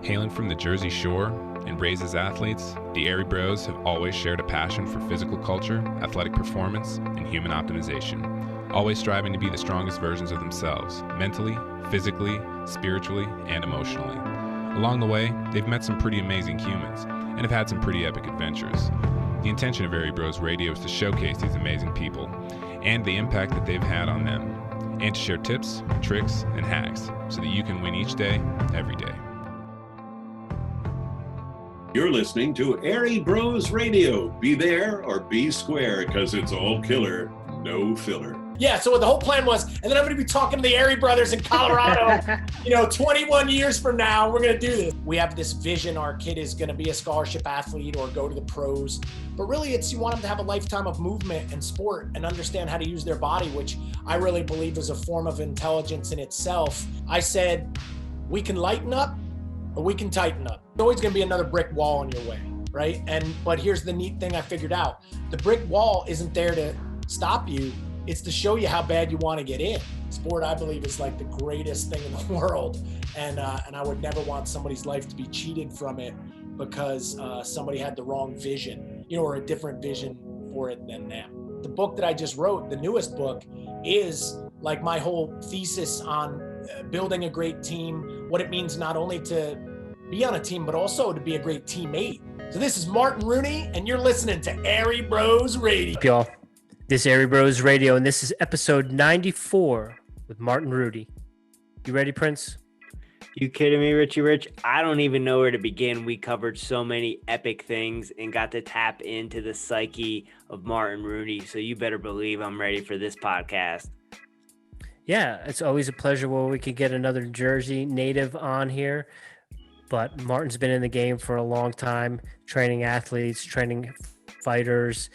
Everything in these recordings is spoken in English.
Hailing from the Jersey Shore and raised as athletes, the Airey Bros have always shared a passion for physical culture, athletic performance, and human optimization, always striving to be the strongest versions of themselves, mentally, physically, spiritually, and emotionally. Along the way, they've met some pretty amazing humans and have had some pretty epic adventures. The intention of Airey Bros Radio is to showcase these amazing people and the impact that they've had on them, and to share tips, tricks, and hacks so that you can win each day, every day. You're listening to Airey Bros Radio. Be there or be square, because it's all killer, no filler. Yeah, so what the whole plan was, and then I'm going to be talking to the Airey brothers in Colorado, 21 years from now, we're going to do this. We have this vision, our kid is going to be a scholarship athlete or go to the pros, but really you want them to have a lifetime of movement and sport and understand how to use their body, which I really believe is a form of intelligence in itself. I said, we can lighten up or we can tighten up. There's always going to be another brick wall in your way, right? But here's the neat thing I figured out. The brick wall isn't there to stop you. It's to show you how bad you want to get in. Sport, I believe, is like the greatest thing in the world. And I would never want somebody's life to be cheated from it because somebody had the wrong vision, or a different vision for it than them. The book that I just wrote, the newest book, is like my whole thesis on building a great team, what it means not only to be on a team, but also to be a great teammate. So this is Martin Rooney, and you're listening to Airey Bros Radio. Up, y'all. This is Airey Bros Radio, and this is episode 94 with Martin Rooney. You ready, Prince? You kidding me, Richie Rich? I don't even know where to begin. We covered so many epic things and got to tap into the psyche of Martin Rooney, so you better believe I'm ready for this podcast. Yeah, it's always a pleasure when we could get another Jersey native on here. But Martin's been in the game for a long time, training athletes, training fighters,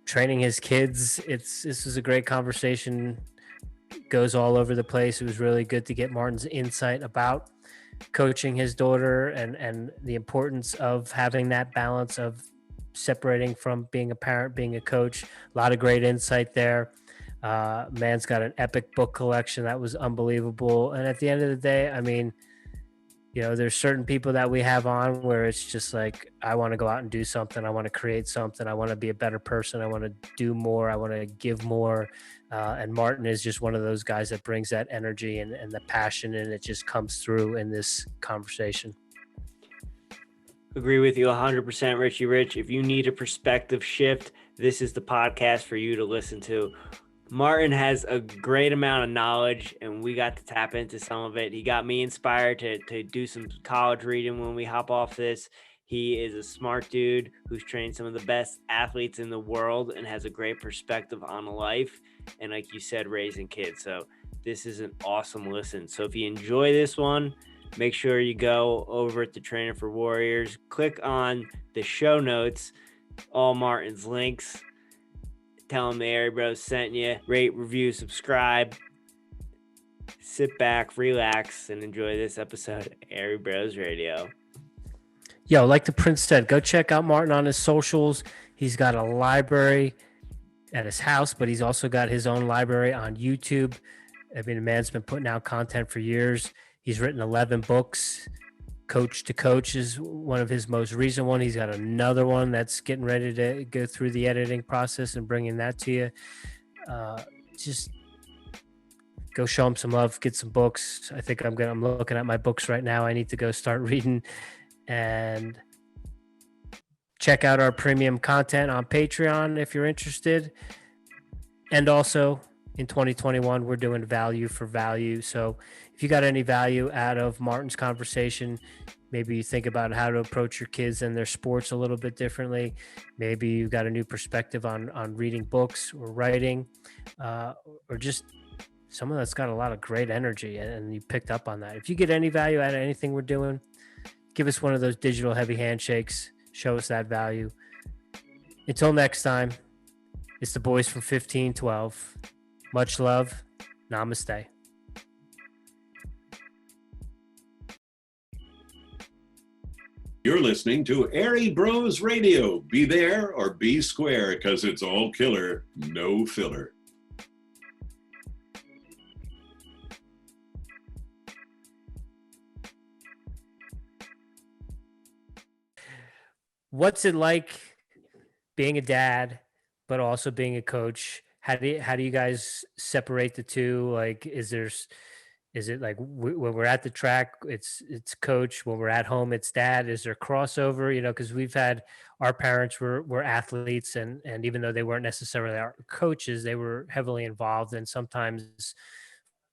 training his kids. This was a great conversation. Goes all over the place. It was really good to get Martin's insight about coaching his daughter and the importance of having that balance of separating from being a parent, being a coach. A lot of great insight there. Man's got an epic book collection that was unbelievable. And at the end of the day, I mean, there's certain people that we have on where it's just like, I want to go out and do something. I want to create something. I want to be a better person. I want to do more. I want to give more. And Martin is just one of those guys that brings that energy and the passion, and it just comes through in this conversation. Agree with you 100%, Richie Rich. If you need a perspective shift, this is the podcast for you to listen to. Martin has a great amount of knowledge, and we got to tap into some of it. He got me inspired to do some college reading when we hop off this. He is a smart dude who's trained some of the best athletes in the world and has a great perspective on life. And like you said, raising kids. So this is an awesome listen. So if you enjoy this one, make sure you go over to Training for Warriors, click on the show notes, all Martin's links. Tell them the Airey Bros sent you. Rate, review, subscribe. Sit back, relax, and enjoy this episode of Airey Bros Radio. Yo, like the Prince said, go check out Martin on his socials. He's got a library at his house, but he's also got his own library on YouTube. I mean, the man's been putting out content for years. He's written 11 books. Coach to Coach is one of his most recent one. He's got another one that's getting ready to go through the editing process and bringing that to you. Just go show him some love, get some books. I think I'm looking at my books right now. I need to go start reading, and check out our premium content on Patreon if you're interested. And also in 2021, we're doing value for value. So if you got any value out of Martin's conversation, maybe you think about how to approach your kids and their sports a little bit differently. Maybe you got a new perspective on reading books or writing, or just someone that's got a lot of great energy and you picked up on that. If you get any value out of anything we're doing, give us one of those digital heavy handshakes. Show us that value. Until next time, it's the boys from 1512. Much love. Namaste. You're listening to Airey Bros Radio. Be there or be square, because it's all killer, no filler. what's it like being a dad, but also being a coach? How do you guys separate the two? Like, is it like when we're at the track, it's coach. When we're at home, it's dad. Is there crossover? You know, because we've had our parents were athletes, and even though they weren't necessarily our coaches, they were heavily involved. And sometimes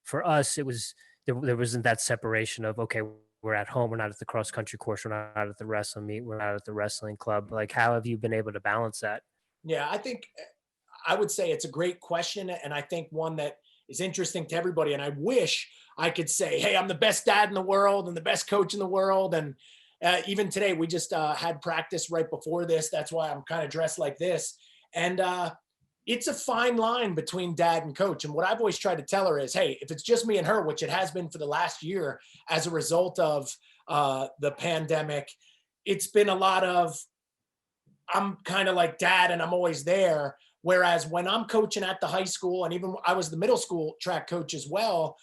for us, it was there wasn't that separation of, okay, we're at home, we're not at the cross country course, we're not at the wrestling meet, we're not at the wrestling club. Like, how have you been able to balance that? Yeah, I think I would say it's a great question. And I think one that is interesting to everybody. And I wish I could say, hey, I'm the best dad in the world and the best coach in the world. And even today, we just had practice right before this. That's why I'm kind of dressed like this. And it's a fine line between dad and coach. And what I've always tried to tell her is, hey, if it's just me and her, which it has been for the last year as a result of the pandemic, it's been a lot of, I'm kind of like dad and I'm always there. Whereas when I'm coaching at the high school, and even I was the middle school track coach as well,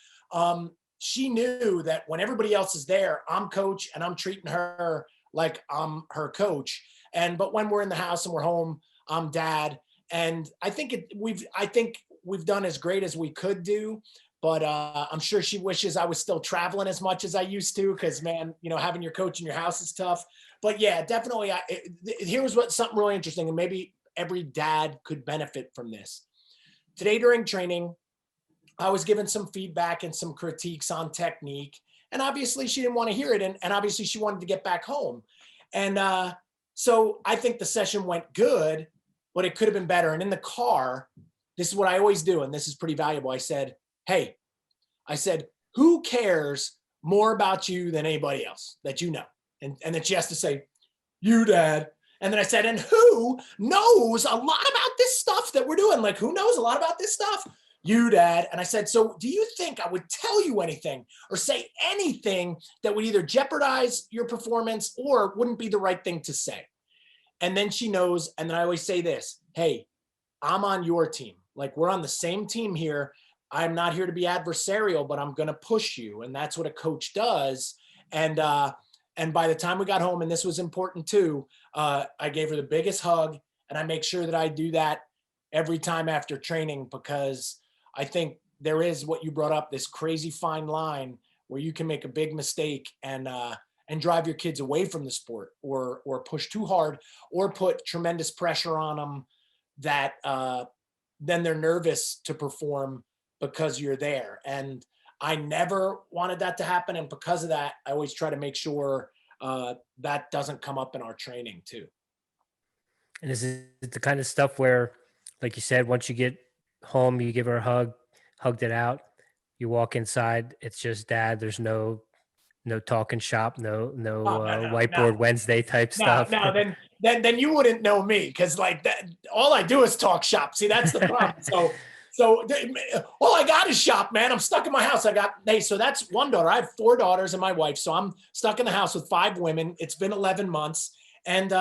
she knew that when everybody else is there, I'm coach and I'm treating her like I'm her coach. But when we're in the house and we're home, I'm dad. And I think we've done as great as we could do. But I'm sure she wishes I was still traveling as much as I used to, because, man, you know, having your coach in your house is tough. But yeah, definitely. Here's something really interesting, and maybe every dad could benefit from this. Today during training, I was given some feedback and some critiques on technique, and obviously she didn't want to hear it, and obviously she wanted to get back home. And so I think the session went good, but it could have been better. And in the car, this is what I always do, and this is pretty valuable. I said, hey, who cares more about you than anybody else that you know? And then she has to say, you, Dad. And then I said, and who knows a lot about this stuff that we're doing? Like, who knows a lot about this stuff? You, Dad. And I said, so do you think I would tell you anything or say anything that would either jeopardize your performance or wouldn't be the right thing to say? And then she knows. And then I always say this, hey, I'm on your team. Like, we're on the same team here. I'm not here to be adversarial, but I'm going to push you. And that's what a coach does. And by the time we got home, and this was important too, I gave her the biggest hug, and I make sure that I do that every time after training, because I think there is what you brought up, this crazy fine line where you can make a big mistake and drive your kids away from the sport, or push too hard, or put tremendous pressure on them that then they're nervous to perform because you're there. And I never wanted that to happen. And because of that, I always try to make sure that doesn't come up in our training too. And is it the kind of stuff where, like you said, once you get home, you give her a hug, hugged it out, you walk inside, it's just dad, there's no talking shop, no whiteboard Wednesday type stuff? No, then you wouldn't know me, because like that, all I do is talk shop. See, that's the problem. So all I got is shop, man. I'm stuck in my house. So that's one daughter. I have 4 daughters and my wife. So I'm stuck in the house with 5 women. It's been 11 months. And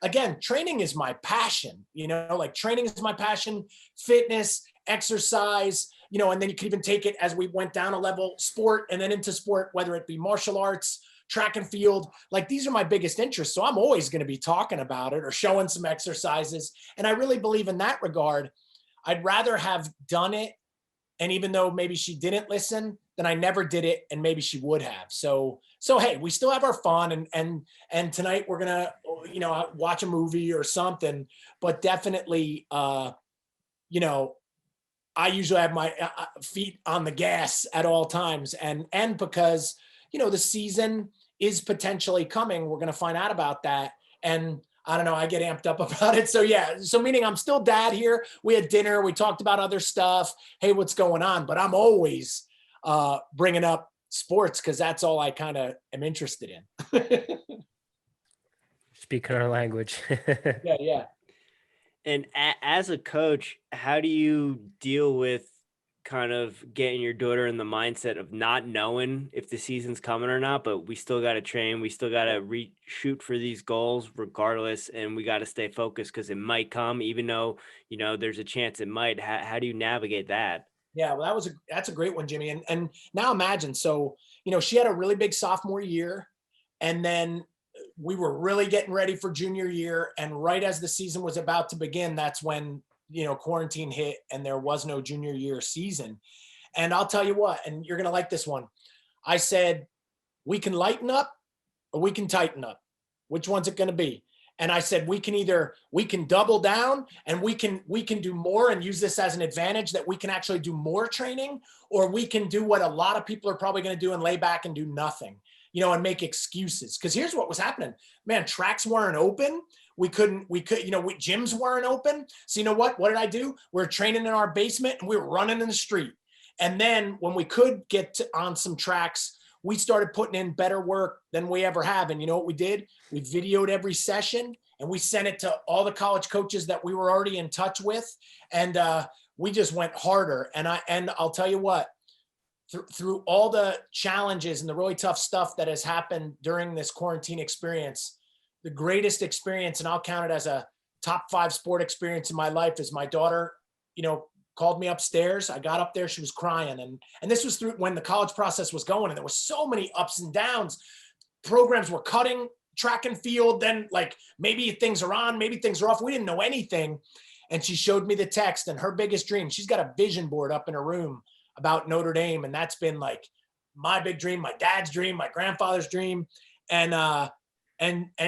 again, training is my passion, you know, like training is my passion, fitness, exercise, you know, and then you can even take it as we went down a level, sport, and then into sport, whether it be martial arts, track and field, like these are my biggest interests. So I'm always going to be talking about it or showing some exercises. And I really believe in that regard. I'd rather have done it, and even though maybe she didn't listen, then I never did it, and maybe she would have. So hey, we still have our fun, and tonight we're gonna, you know, watch a movie or something. But definitely, you know, I usually have my feet on the gas at all times, and because, you know, the season is potentially coming, we're gonna find out about that, and I don't know, I get amped up about it. So yeah, so meaning I'm still dad here. We had dinner, we talked about other stuff. Hey, what's going on? But I'm always bringing up sports, because that's all I kind of am interested in. Speaking our language. Yeah. And as a coach, how do you deal with kind of getting your daughter in the mindset of not knowing if the season's coming or not, but we still got to train, we still got to shoot for these goals regardless, and we got to stay focused because it might come, even though, you know, there's a chance it might. How do you navigate that? Yeah, well, that's a great one, Jimmy. And now imagine, so, you know, she had a really big sophomore year, and then we were really getting ready for junior year. And right as the season was about to begin, that's when, quarantine hit and there was no junior year season. And I'll tell you what, and you're going to like this one. I said, we can lighten up or we can tighten up. Which one's it going to be? And I said, we can double down and we can do more and use this as an advantage that we can actually do more training, or we can do what a lot of people are probably going to do and lay back and do nothing, and make excuses. Cause here's what was happening, man, tracks weren't open. Gyms weren't open. So you know what did I do? We're training in our basement and we were running in the street. And then when we could get on some tracks, we started putting in better work than we ever have. And you know what we did? We videoed every session and we sent it to all the college coaches that we were already in touch with. And we just went harder. And I'll tell you what, through all the challenges and the really tough stuff that has happened during this quarantine experience, the greatest experience, and I'll count it as a top 5 sport experience in my life, is my daughter, called me upstairs. I got up there, she was crying. And this was through when the college process was going, and there were so many ups and downs. Programs were cutting track and field. Then maybe things are on, maybe things are off. We didn't know anything. And she showed me the text, and her biggest dream, she's got a vision board up in her room about Notre Dame. And that's been my big dream, my dad's dream, my grandfather's dream. And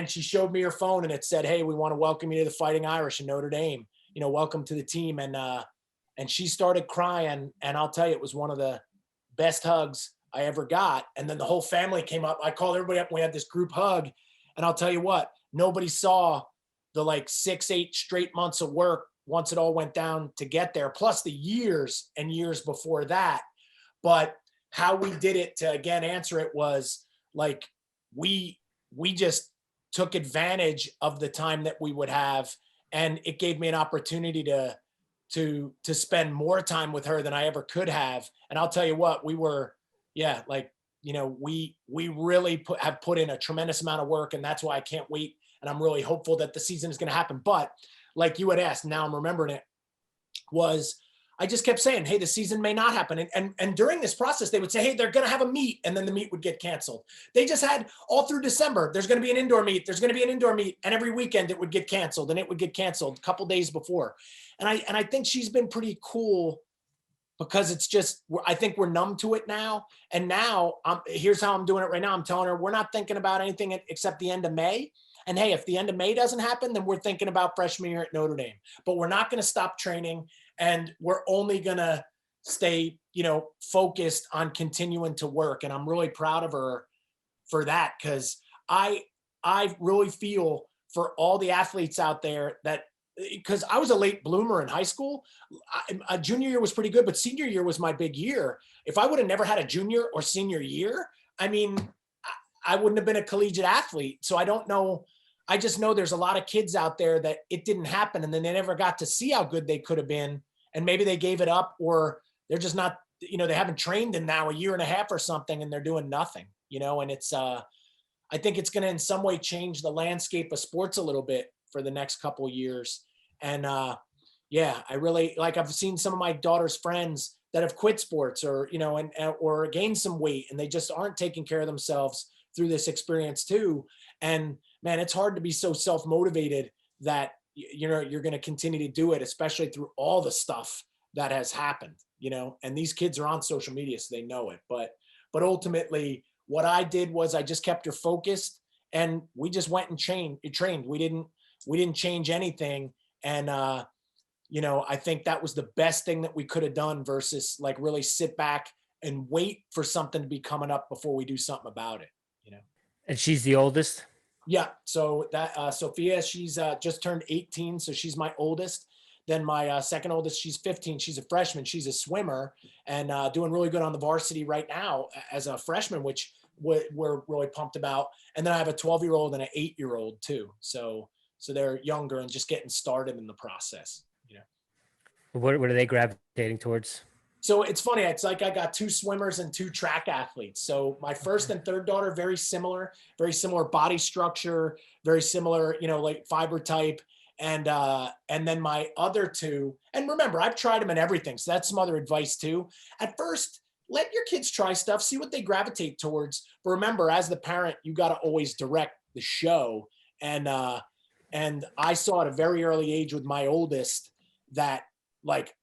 she showed me her phone and it said, hey, we want to welcome you to the Fighting Irish in Notre Dame, welcome to the team. And she started crying. And I'll tell you, it was one of the best hugs I ever got. And then the whole family came up. I called everybody up and we had this group hug. And I'll tell you what, nobody saw the 6-8 straight months of work once it all went down to get there, plus the years and years before that. But how we did it, to again answer it, was we just took advantage of the time that we would have. And it gave me an opportunity to spend more time with her than I ever could have. And I'll tell you what, we were, we really have put in a tremendous amount of work, and that's why I can't wait. And I'm really hopeful that the season is going to happen. But like you had asked, now I'm remembering it, was I just kept saying, hey, the season may not happen. And during this process, they would say, hey, they're going to have a meet. And then the meet would get canceled. They just had all through December, there's going to be an indoor meet. There's going to be an indoor meet. And every weekend it would get canceled, and it would get canceled a couple days before. And I think she's been pretty cool, because it's just, I think we're numb to it now. And now here's how I'm doing it right now. I'm telling her, we're not thinking about anything except the end of May. And hey, if the end of May doesn't happen, then we're thinking about freshman year at Notre Dame. But we're not going to stop training, and we're only going to stay, focused on continuing to work. And I'm really proud of her for that, because I really feel for all the athletes out there that, because I was a late bloomer in high school. Junior year was pretty good, but senior year was my big year. If I would have never had a junior or senior year, I wouldn't have been a collegiate athlete. So I don't know. I just know there's a lot of kids out there that it didn't happen, and then they never got to see how good they could have been. And maybe they gave it up, or they're just not, they haven't trained in now a year and a half or something, and they're doing nothing, and it's, I think it's going to in some way change the landscape of sports a little bit for the next couple of years. And I really, I've seen some of my daughter's friends that have quit sports, or, or gained some weight, and they just aren't taking care of themselves through this experience too. And man, it's hard to be so self-motivated that you're going to continue to do it, especially through all the stuff that has happened, and these kids are on social media, so they know it. But ultimately what I did was I just kept her focused, and we just went and trained. We didn't change anything. And, I think that was the best thing that we could have done, versus really sit back and wait for something to be coming up before we do something about it, And she's the oldest? Yeah. So that Sophia, she's just turned 18. So she's my oldest. Then my second oldest, she's 15. She's a freshman. She's a swimmer, and doing really good on the varsity right now as a freshman, which we're really pumped about. And then I have a 12-year-old and an 8-year-old too. So they're younger and just getting started in the process. What are they gravitating towards? So it's funny. It's I got 2 swimmers and 2 track athletes. So my first and third daughter, very similar body structure, very similar, fiber type. And then my other 2, and remember, I've tried them in everything. So that's some other advice too. At first, let your kids try stuff, see what they gravitate towards. But remember, as the parent, you got to always direct the show. And I saw at a very early age with my oldest that, like,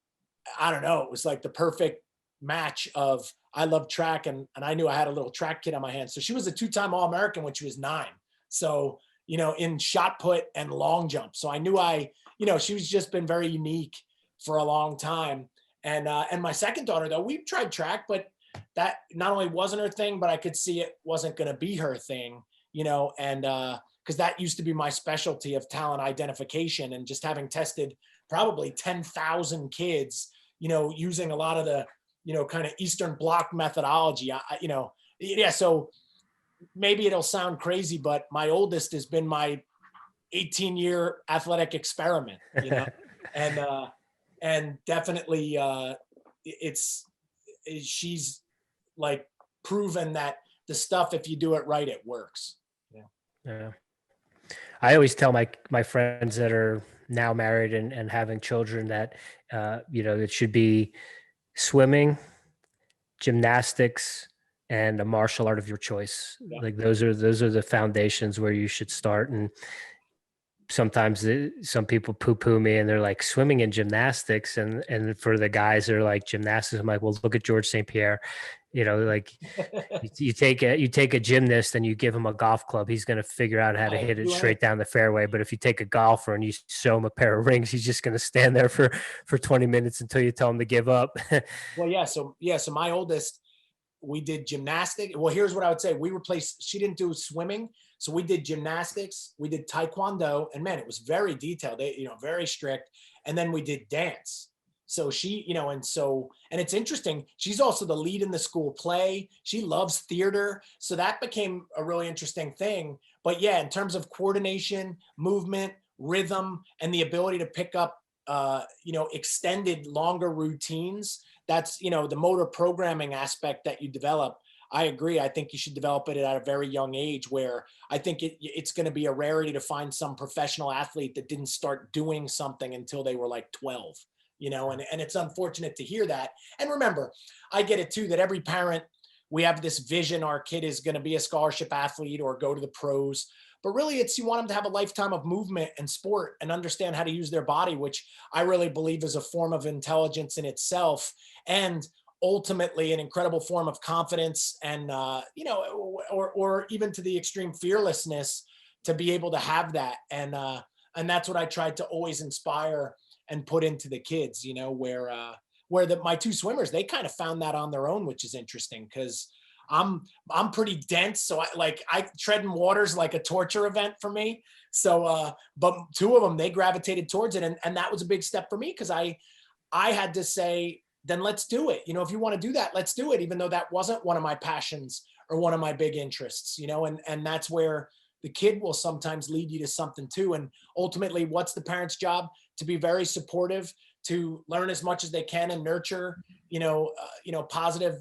I don't know, it was like the perfect match of, I love track, and I knew I had a little track kid on my hands. So she was a 2-time All-American when she was 9. So, you know, in shot put and long jump. So I knew she was just been very unique for a long time. And my second daughter, though, we tried track, but that not only wasn't her thing, but I could see it wasn't going to be her thing, you know, and because that used to be my specialty of talent identification, and just having tested probably 10,000 kids, you know, using a lot of the, you know, kind of Eastern Bloc methodology, so maybe it'll sound crazy, but my oldest has been my 18-year athletic experiment, you know, and definitely she's like proven that the stuff, if you do it right, it works. Yeah. I always tell my friends that are now married and having children that, it should be swimming, gymnastics, and a martial art of your choice. Yeah. Like those are the foundations where you should start. And sometimes some people poo-poo me and they're like, swimming and gymnastics. And for the guys that are like, gymnastics, I'm like, well, look at George St. Pierre. You know, like you take a gymnast and you give him a golf club, he's going to figure out how to hit it straight down the fairway. But if you take a golfer and you show him a pair of rings, he's just going to stand there for 20 minutes until you tell him to give up. Well, yeah. So my oldest, we did gymnastics. Well, here's what I would say. She didn't do swimming. So we did gymnastics, we did taekwondo, and man, it was very detailed, very strict. And then we did dance. So she, and it's interesting. She's also the lead in the school play. She loves theater. So that became a really interesting thing. But yeah, in terms of coordination, movement, rhythm, and the ability to pick up, extended longer routines, that's, the motor programming aspect that you develop. I agree. I think you should develop it at a very young age, where I think it's going to be a rarity to find some professional athlete that didn't start doing something until they were like 12, and it's unfortunate to hear that. And remember, I get it too, that every parent, we have this vision, our kid is going to be a scholarship athlete or go to the pros, but really you want them to have a lifetime of movement and sport and understand how to use their body, which I really believe is a form of intelligence in itself. And ultimately an incredible form of confidence and, or even to the extreme fearlessness to be able to have that. And that's what I tried to always inspire and put into the kids, where my 2 swimmers, they kind of found that on their own, which is interesting because I'm pretty dense. So I treading water's like a torture event for me. So, but 2 of them, they gravitated towards it. And that was a big step for me, because I had to say, then let's do it. If you want to do that, let's do it. Even though that wasn't one of my passions or one of my big interests, and that's where the kid will sometimes lead you to something too. And ultimately, what's the parent's job? To be very supportive, to learn as much as they can and nurture, positive,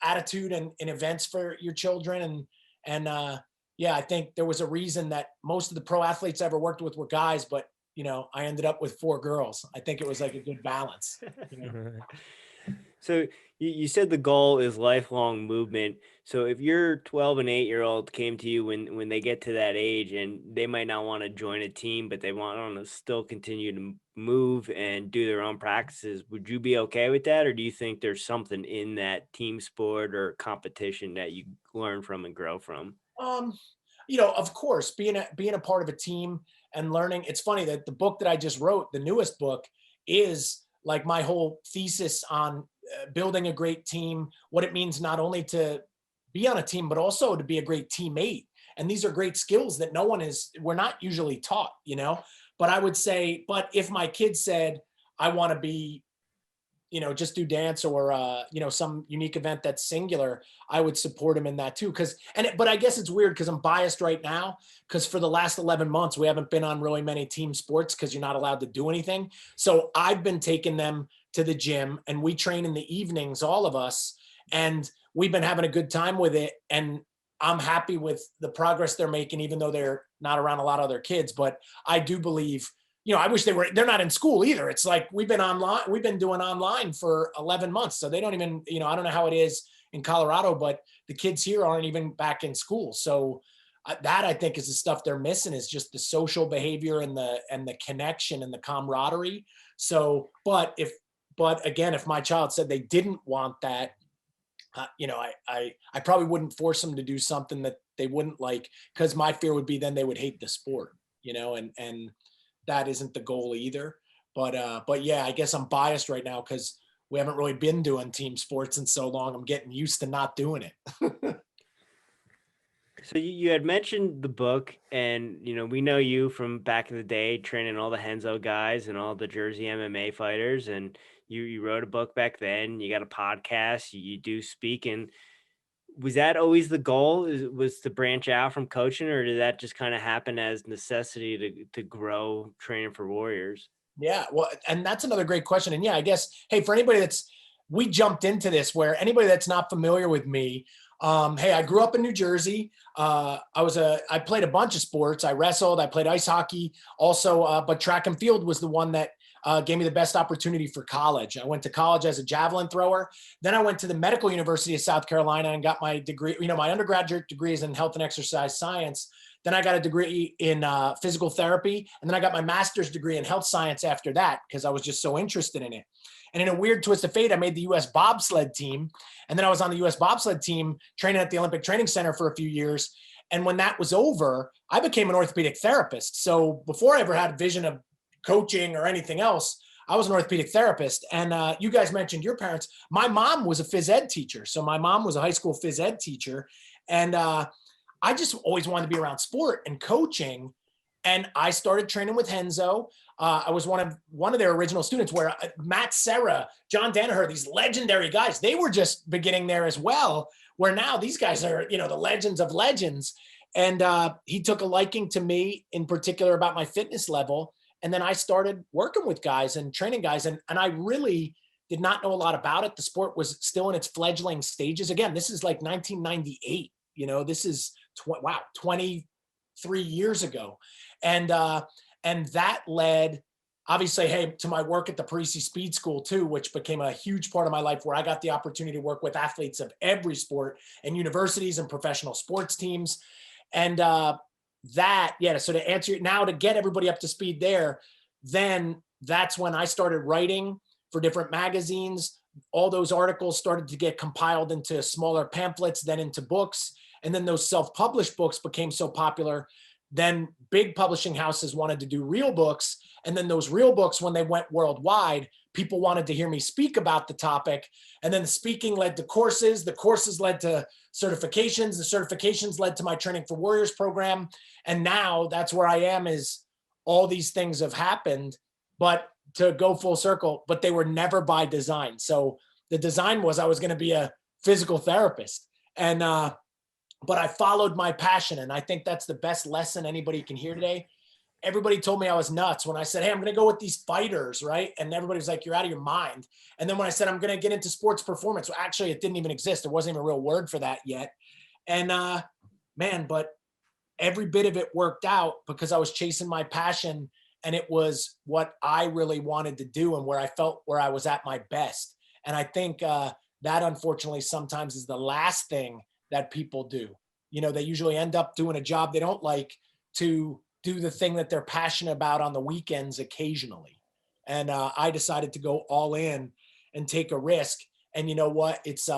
attitude and events for your children. And I think there was a reason that most of the pro athletes I ever worked with were guys, but I ended up with 4 girls. I think it was like a good balance. So you said the goal is lifelong movement. So if your 12 and 8-year-old came to you when they get to that age and they might not want to join a team, but they want to still continue to move and do their own practices, would you be okay with that? Or do you think there's something in that team sport or competition that you learn from and grow from? Of course, being a part of a team and learning. It's funny that the book that I just wrote, the newest book, is like my whole thesis on building a great team, what it means not only to be on a team, but also to be a great teammate. And these are great skills that we're not usually taught, but I would say, but if my kid said, I want to be, just do dance or, some unique event that's singular, I would support him in that too. But I guess it's weird because I'm biased right now, because for the last 11 months, we haven't been on really many team sports because you're not allowed to do anything. So I've been taking them to the gym and we train in the evenings, all of us, and we've been having a good time with it. And I'm happy with the progress they're making, even though they're not around a lot of other kids. But I do believe, I wish they're not in school either. It's like we've been doing online for 11 months. So they don't even, I don't know how it is in Colorado, but the kids here aren't even back in school. So that I think is the stuff they're missing, is just the social behavior and the connection and the camaraderie. So, but again, if my child said they didn't want that, I probably wouldn't force them to do something that they wouldn't like, because my fear would be then they would hate the sport, and that isn't the goal either. But yeah, I guess I'm biased right now because we haven't really been doing team sports in so long. I'm getting used to not doing it. So you had mentioned the book, and we know you from back in the day training all the Renzo guys and all the Jersey MMA fighters, and you wrote a book back then. You got a podcast. You do speak, and was that always the goal? Was to branch out from coaching, or did that just kind of happen as necessity to grow training for warriors? Yeah, well, and that's another great question. And yeah, I guess, hey, for anybody we jumped into this, where anybody that's not familiar with me, hey, I grew up in New Jersey. I played a bunch of sports. I wrestled, I played ice hockey also, but track and field was the one that gave me the best opportunity for college. I went to college as a javelin thrower. Then I went to the Medical University of South Carolina and got my degree. My undergraduate degree is in health and exercise science. Then I got a degree in physical therapy. And then I got my master's degree in health science after that, because I was just so interested in it. And in a weird twist of fate, I made the U.S. Bobsled team. And then I was on the U.S. Bobsled team training at the Olympic Training Center for a few years. And when that was over, I became an orthopedic therapist. So before I ever had a vision of coaching or anything else, I was an orthopedic therapist. And you guys mentioned your parents. My mom was a phys ed teacher. So my mom was a high school phys ed teacher. And I just always wanted to be around sport and coaching. And I started training with Renzo. I was one of their original students, where Matt Serra, John Danaher, these legendary guys, they were just beginning there as well, where now these guys are, the legends of legends. And he took a liking to me in particular about my fitness level. And then I started working with guys and training guys. And I really did not know a lot about it. The sport was still in its fledgling stages. Again, this is like 1998, this is 23 years ago. And that led, obviously, hey, to my work at the Parisi Speed School too, which became a huge part of my life, where I got the opportunity to work with athletes of every sport and universities and professional sports teams. And so to answer it now, to get everybody up to speed there, then that's when I started writing for different magazines. All those articles started to get compiled into smaller pamphlets, then into books. And then those self-published books became so popular. Then big publishing houses wanted to do real books. And then those real books, when they went worldwide, people wanted to hear me speak about the topic. And then the speaking led to courses. The courses led to certifications. The certifications led to my Training for Warriors program. And now that's where I am, is all these things have happened, but to go full circle, but they were never by design. So the design was I was going to be a physical therapist. And, but I followed my passion. And I think that's the best lesson anybody can hear today. Everybody told me I was nuts when I said, hey, I'm going to go with these fighters, right? And everybody was like, you're out of your mind. And then when I said, I'm going to get into sports performance, well, actually, it didn't even exist. There wasn't even a real word for that yet. And but every bit of it worked out because I was chasing my passion, and it was what I really wanted to do and where I felt where I was at my best. And I think that, unfortunately, sometimes is the last thing that people do. They usually end up doing a job they don't like to do the thing that they're passionate about on the weekends occasionally. And I decided to go all in and take a risk. And you know what? It's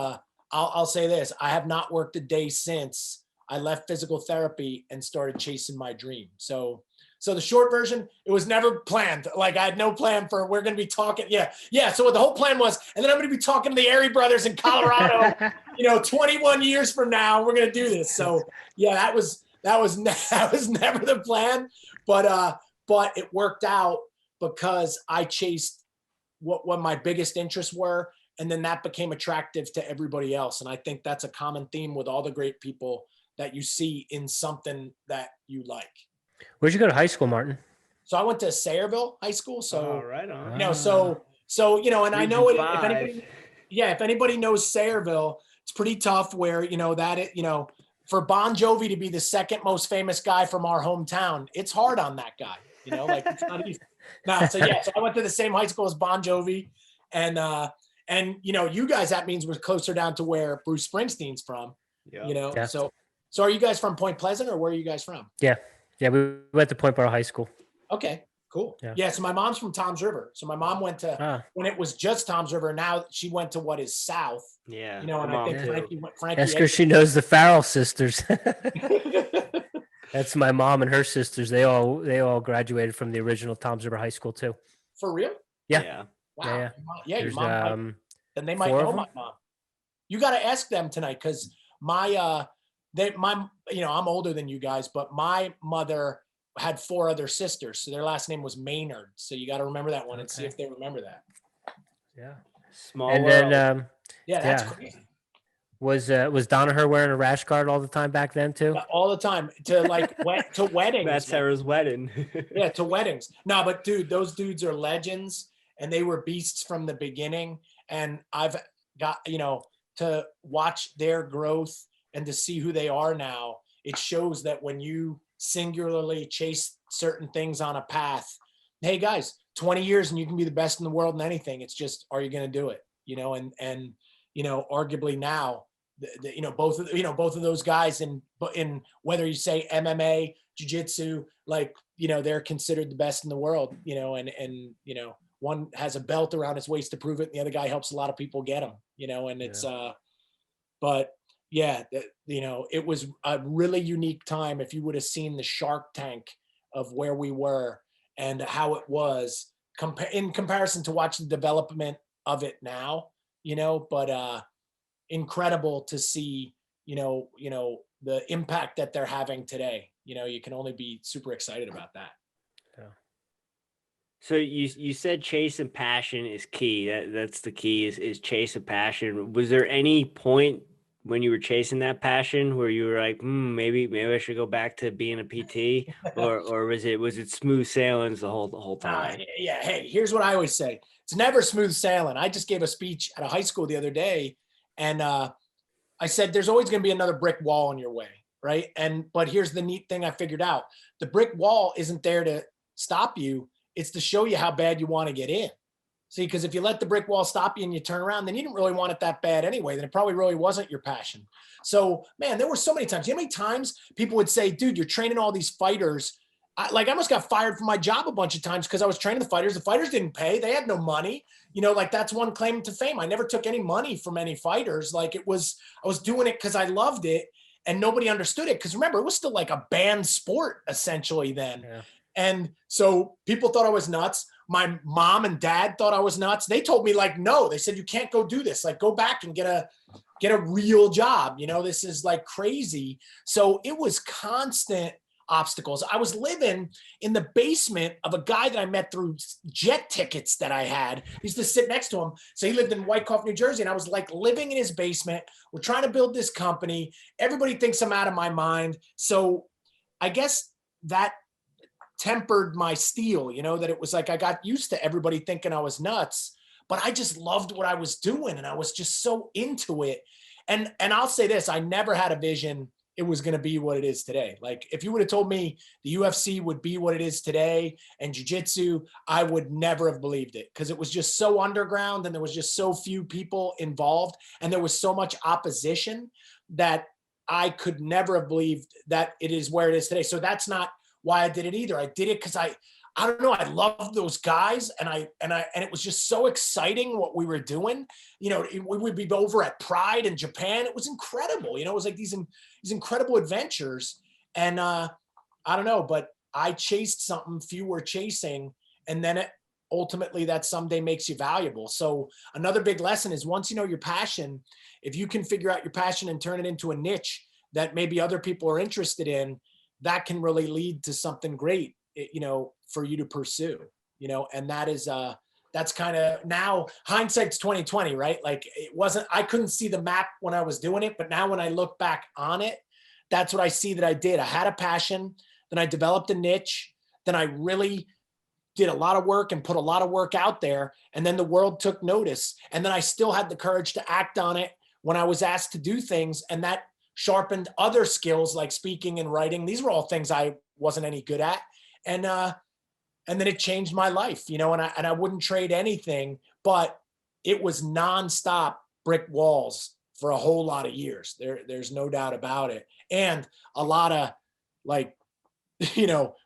I'll say this: I have not worked a day since I left physical therapy and started chasing my dream. So the short version, it was never planned. Like, I had no plan for, we're going to be talking. Yeah. So what the whole plan was, and then I'm going to be talking to the Airey brothers in Colorado, 21 years from now, we're going to do this. So yeah, that was never the plan, but it worked out because I chased what my biggest interests were. And then that became attractive to everybody else. And I think that's a common theme with all the great people that you see in something that you like. Where'd you go to high school, Martin? So I went to Sayreville High School. So, right on. And I know if anybody knows Sayreville, it's pretty tough where, for Bon Jovi to be the second most famous guy from our hometown, it's hard on that guy, it's not easy. So I went to the same high school as Bon Jovi, and you guys, that means we're closer down to where Bruce Springsteen's from, Yeah. So So are you guys from Point Pleasant, or where are you guys from? Yeah, we went to Point Bar High School. Okay, cool. Yeah. Yeah. So my mom's from Toms River. So my mom went to when it was just Toms River. Now she went to what is south. Yeah. You know, and I think Frankie That's because she knows the Farrell sisters. That's my mom and her sisters. They all graduated from the original Toms River High School too. For real? Yeah. Wow. Yeah. Your There's, mom. Then they might know my mom. You got to ask them tonight, because I'm older than you guys, but my mother had 4 other sisters, so their last name was Maynard. So you got to remember that one and see if they remember that. Yeah. Small and world. then that's crazy. Was Danaher wearing a rash guard all the time back then too? All the time to to weddings. That's Sarah's wedding. Yeah, to weddings. No, but dude, those dudes are legends, and they were beasts from the beginning. And I've got, to watch their growth and to see who they are now. It shows that when you singularly chase certain things on a path, hey guys, 20 years and you can be the best in the world in anything. It's just, are you going to do it? And arguably now, both of those guys in whether you say MMA, jiu-jitsu, they're considered the best in the world, and one has a belt around his waist to prove it, and the other guy helps a lot of people get them, and it's, but yeah, it was a really unique time. If you would have seen the Shark Tank of where we were and how it was in comparison to watch the development of it now, but incredible to see, the impact that they're having today. You can only be super excited about that. Yeah. So you said chase and passion is key. That's the key is chase and passion. Was there any point when you were chasing that passion where you were like, maybe I should go back to being a PT, or was it smooth sailings the whole time? Yeah. Hey, here's what I always say. It's never smooth sailing. I just gave a speech at a high school the other day, and I said, there's always going to be another brick wall in your way. Right. But here's the neat thing I figured out. The brick wall isn't there to stop you. It's to show you how bad you want to get in. See, because if you let the brick wall stop you and you turn around, then you didn't really want it that bad anyway. Then it probably really wasn't your passion. So, man, there were so many times. You know how many times people would say, dude, you're training all these fighters. I almost got fired from my job a bunch of times because I was training the fighters. The fighters didn't pay. They had no money. That's one claim to fame. I never took any money from any fighters. I was doing it because I loved it, and nobody understood it. Because remember, it was still like a banned sport essentially then. Yeah. And so people thought I was nuts. My mom and dad thought I was nuts. They told me no, they said, you can't go do this. Go back and get a real job. This is crazy. So it was constant obstacles. I was living in the basement of a guy that I met through jet tickets that I had. I used to sit next to him. So he lived in Wyckoff, New Jersey. And I was living in his basement. We're trying to build this company. Everybody thinks I'm out of my mind. So I guess that tempered my steel, that it was I got used to everybody thinking I was nuts, but I just loved what I was doing. And I was just so into it. And I'll say this, I never had a vision it was going to be what it is today. If you would have told me the UFC would be what it is today and jiu-jitsu, I would never have believed it, because it was just so underground and there was just so few people involved and there was so much opposition that I could never have believed that it is where it is today. So that's not why I did it either. I did it because I don't know. I loved those guys, and it was just so exciting what we were doing. We would be over at Pride in Japan. It was incredible. It was these incredible adventures. And I don't know, but I chased something few were chasing, and then ultimately that someday makes you valuable. So another big lesson is, once you know your passion, if you can figure out your passion and turn it into a niche that maybe other people are interested in, that can really lead to something great, for you to pursue, and that is, that's kind of, now hindsight's 2020, right? I couldn't see the map when I was doing it, but now when I look back on it, that's what I see that I did. I had a passion, then I developed a niche, then I really did a lot of work and put a lot of work out there. And then the world took notice. And then I still had the courage to act on it when I was asked to do things. And that sharpened other skills like speaking and writing. These were all things I wasn't any good at. And then it changed my life, and I wouldn't trade anything, but it was nonstop brick walls for a whole lot of years. There's no doubt about it. And a lot of like,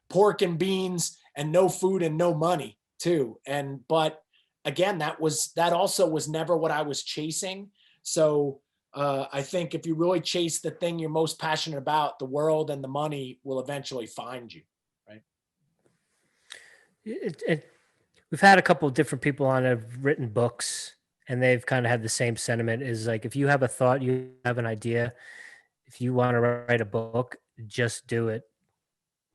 pork and beans and no food and no money too. But again, that also was never what I was chasing. So I think if you really chase the thing you're most passionate about, the world and the money will eventually find you. Right. We've had a couple of different people on that have written books, and they've kind of had the same sentiment, is like, if you have a thought, you have an idea, if you want to write a book, just do it.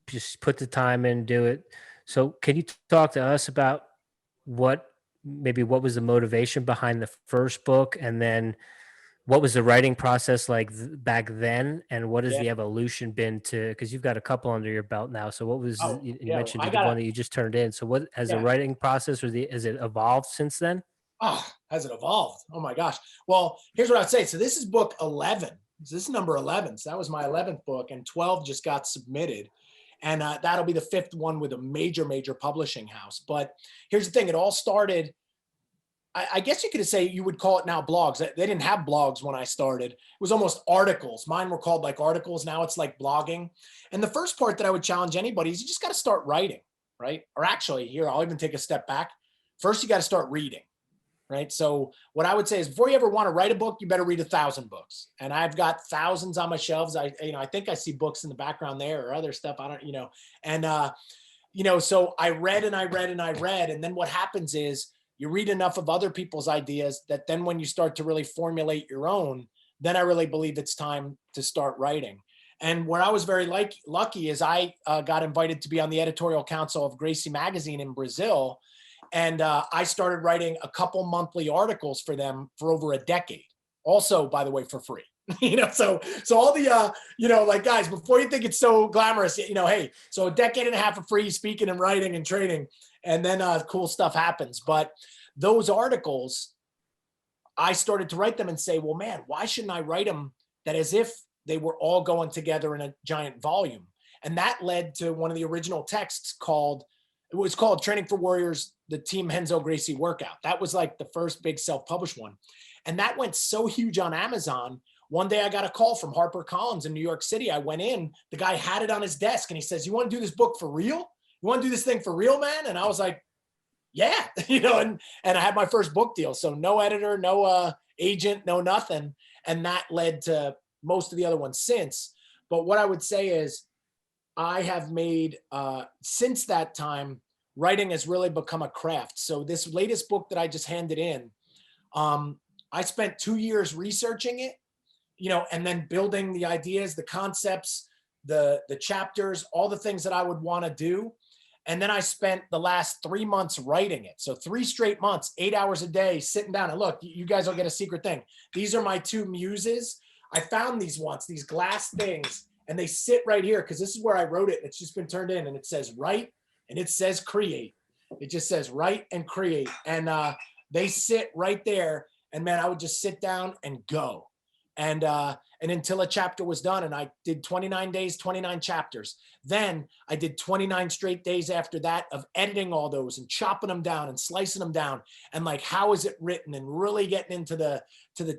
Just put the time in, do it. So can you talk to us about what was the motivation behind the first book, and then what was the writing process like back then, and what has the evolution been to, because you've got a couple under your belt now. So what was, you mentioned the one that you just turned in. So what has the writing process, or has it evolved since then? Oh, has it evolved? Oh my gosh. Well, here's what I'd say. So this is book 11. This is number 11. So that was my 11th book, and 12 just got submitted. And that'll be the 5th one with a major publishing house. But here's the thing. It all started, I guess you could say, you would call it now blogs. They didn't have blogs when I started. It was almost articles. Mine were called like articles. Now it's like blogging. And the first part that I would challenge anybody is you just got to start writing, right? Or actually, here, I'll even take a step back. First, you got to start reading, right? So what I would say is, before you ever want to write a book, you better read 1,000 books. And I've got thousands on my shelves. I think I see books in the background there or other stuff. I don't, and, so I read and I read and I read. And then what happens is, you read enough of other people's ideas that then when you start to really formulate your own, then I really believe it's time to start writing. And where I was very lucky is I got invited to be on the editorial council of Gracie magazine in Brazil. And I started writing a couple monthly articles for them for over a decade. Also, by the way, for free. So all the, like, guys, before you think it's so glamorous, hey, so a decade and a half of free speaking and writing and training, and then cool stuff happens. But those articles, I started to write them and say, well, man, why shouldn't I write them that as if they were all going together in a giant volume? And that led to one of the original texts called Training for Warriors, the Team Renzo Gracie Workout. That was like the first big self-published one. And that went so huge on Amazon. One day I got a call from HarperCollins in New York City. I went in, the guy had it on his desk and he says, you want to do this book for real? You want to do this thing for real, man? And I was like, yeah, and I had my first book deal. So no editor, no agent, no nothing. And that led to most of the other ones since. But what I would say is I have made, since that time, writing has really become a craft. So this latest book that I just handed in, I spent 2 years researching it, and then building the ideas, the concepts, the chapters, all the things that I would want to do. And then I spent the last 3 months writing it. So 3 straight months, 8 hours a day, sitting down. And look, you guys will get a secret thing. These are my 2 muses. I found these once, these glass things, and they sit right here because this is where I wrote it. It's just been turned in, and it says write and it says create. It just says write and create. And they sit right there. And man, I would just sit down and go. And until a chapter was done, and I did 29 days, 29 chapters. Then I did 29 straight days after that of editing all those and chopping them down and slicing them down. And like, how is it written, and really getting into the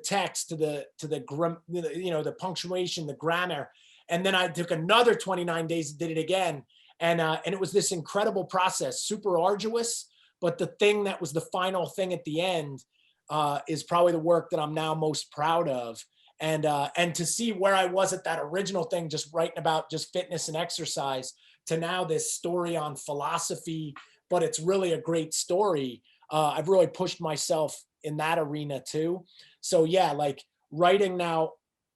text, to the punctuation, the grammar. And then I took another 29 days and did it again. And it was this incredible process, super arduous, but the thing that was the final thing at the end is probably the work that I'm now most proud of. And to see where I was at that original thing, just writing about just fitness and exercise, to now this story on philosophy, but it's really a great story. I've really pushed myself in that arena too. So yeah, like writing now,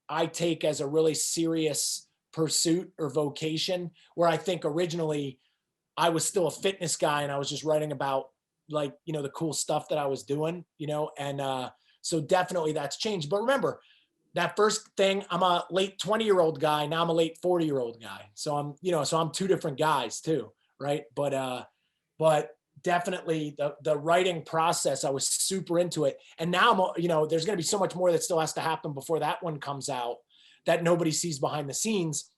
I take as a really serious pursuit or vocation, where I think originally I was still a fitness guy and I was just writing about like, the cool stuff that I was doing, and so definitely that's changed. But remember, that first thing, I'm a late 20-year-old guy. Now I'm a late 40-year-old guy. So I'm 2 different guys too. Right. But definitely the writing process, I was super into it. And now there's going to be so much more that still has to happen before that one comes out that nobody sees behind the scenes.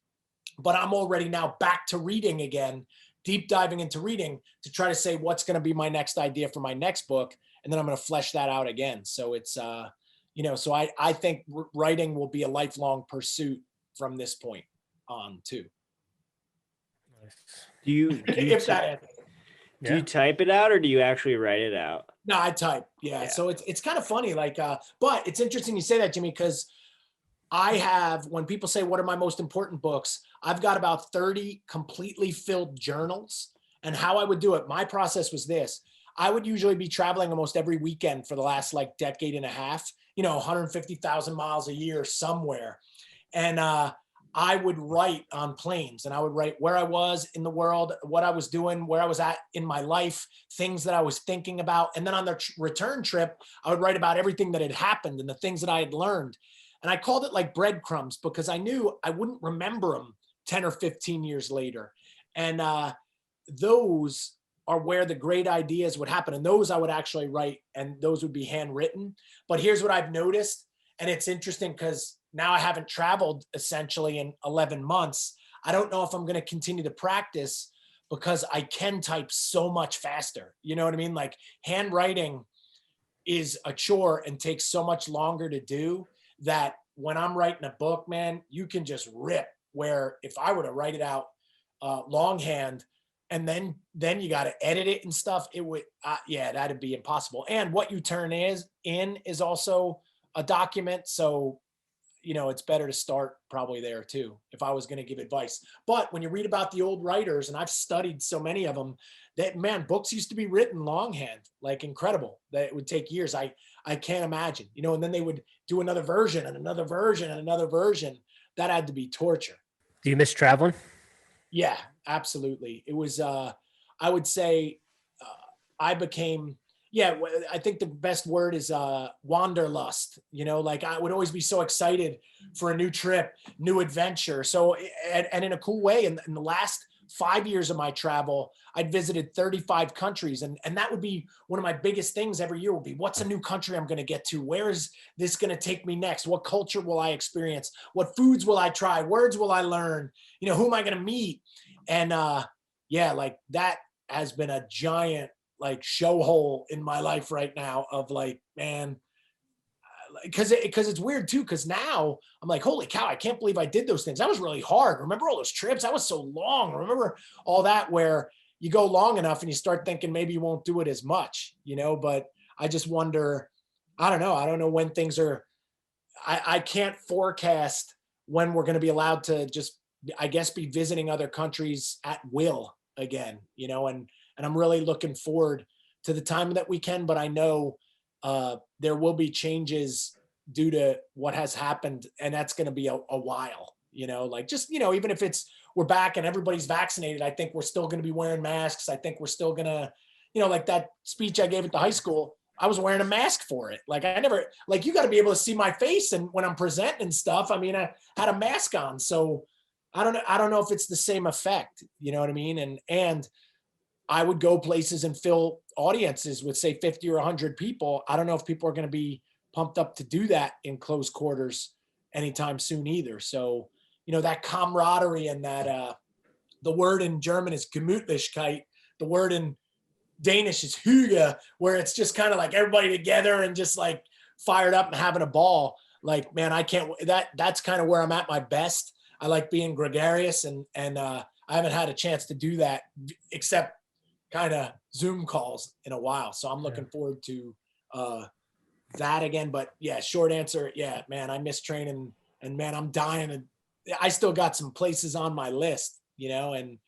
But I'm already now back to reading again, deep diving into reading to try to say what's going to be my next idea for my next book. And then I'm going to flesh that out again. So it's, So I think writing will be a lifelong pursuit from this point on too. Do you If that do you type it out or do you actually write it out? No, I type. Yeah. So it's kind of funny. Like, but it's interesting you say that, Jimmy, because I have, when people say, what are my most important books? I've got about 30 completely filled journals. And how I would do it, my process was this. I would usually be traveling almost every weekend for the last like decade and a half, 150,000 miles a year somewhere. And I would write on planes, and I would write where I was in the world, what I was doing, where I was at in my life, things that I was thinking about. And then on the return trip, I would write about everything that had happened and the things that I had learned. And I called it like breadcrumbs because I knew I wouldn't remember them 10 or 15 years later. And those are where the great ideas would happen. And those I would actually write, and those would be handwritten. But here's what I've noticed. And it's interesting because now I haven't traveled essentially in 11 months. I don't know if I'm going to continue to practice because I can type so much faster. You know what I mean? Like handwriting is a chore and takes so much longer to do that when I'm writing a book, man, you can just rip. Where if I were to write it out longhand and then you got to edit it and stuff, it would, that'd be impossible. And what you turn is also a document. So, it's better to start probably there too, if I was going to give advice. But when you read about the old writers, and I've studied so many of them, that man, books used to be written longhand, like incredible, that it would take years. I can't imagine, and then they would do another version and another version and another version. That had to be torture. Do you miss traveling? Yeah, absolutely. It was, I would say I became, I think the best word is wanderlust. Like I would always be so excited for a new trip, new adventure. So, and in a cool way, in the last 5 years of my travel, I'd visited 35 countries. And that would be one of my biggest things every year would be, what's a new country I'm going to get to? Where is this going to take me next? What culture will I experience? What foods will I try? Words will I learn? Who am I going to meet? And like that has been a giant like show hole in my life right now of like, man, because it's weird too. Cause now I'm like, holy cow, I can't believe I did those things. That was really hard. Remember all those trips? That was so long. Remember all that where you go long enough and you start thinking maybe you won't do it as much, but I just wonder, I don't know when things are, I can't forecast when we're going to be allowed to just, I guess, be visiting other countries at will again, and I'm really looking forward to the time that we can, but I know there will be changes due to what has happened. And that's going to be a while, like just, even if we're back and everybody's vaccinated, I think we're still going to be wearing masks. I think we're still going to, like that speech I gave at the high school, I was wearing a mask for it. Like I never, like you got to be able to see my face. And when I'm presenting and stuff, I mean, I had a mask on. So I don't know if it's the same effect, you know what I mean? And I would go places and fill audiences with say 50 or 100 people. I don't know if people are going to be pumped up to do that in close quarters anytime soon either. So, that camaraderie and that, the word in German is Gemütlichkeit. The word in Danish is Hygge, where it's just kind of like everybody together and just like fired up and having a ball. Like, man, I can't, that's kind of where I'm at my best. I like being gregarious and I haven't had a chance to do that except kind of Zoom calls in a while. So I'm looking forward to that again. But yeah, short answer. Yeah, man, I miss training and man, I'm dying. And I still got some places on my list, and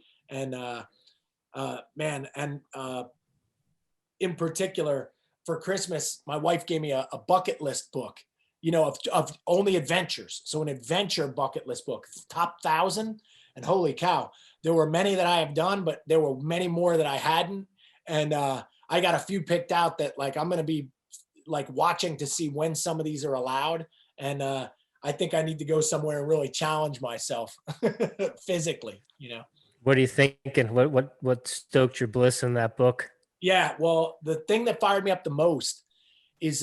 in particular for Christmas, my wife gave me a bucket list book, of only adventures. So an adventure bucket list book, top 1,000. And holy cow, there were many that I have done, but there were many more that I hadn't. And I got a few picked out that like, I'm going to be like watching to see when some of these are allowed. And I think I need to go somewhere and really challenge myself physically, What are you thinking? What stoked your bliss in that book? Yeah. Well, the thing that fired me up the most is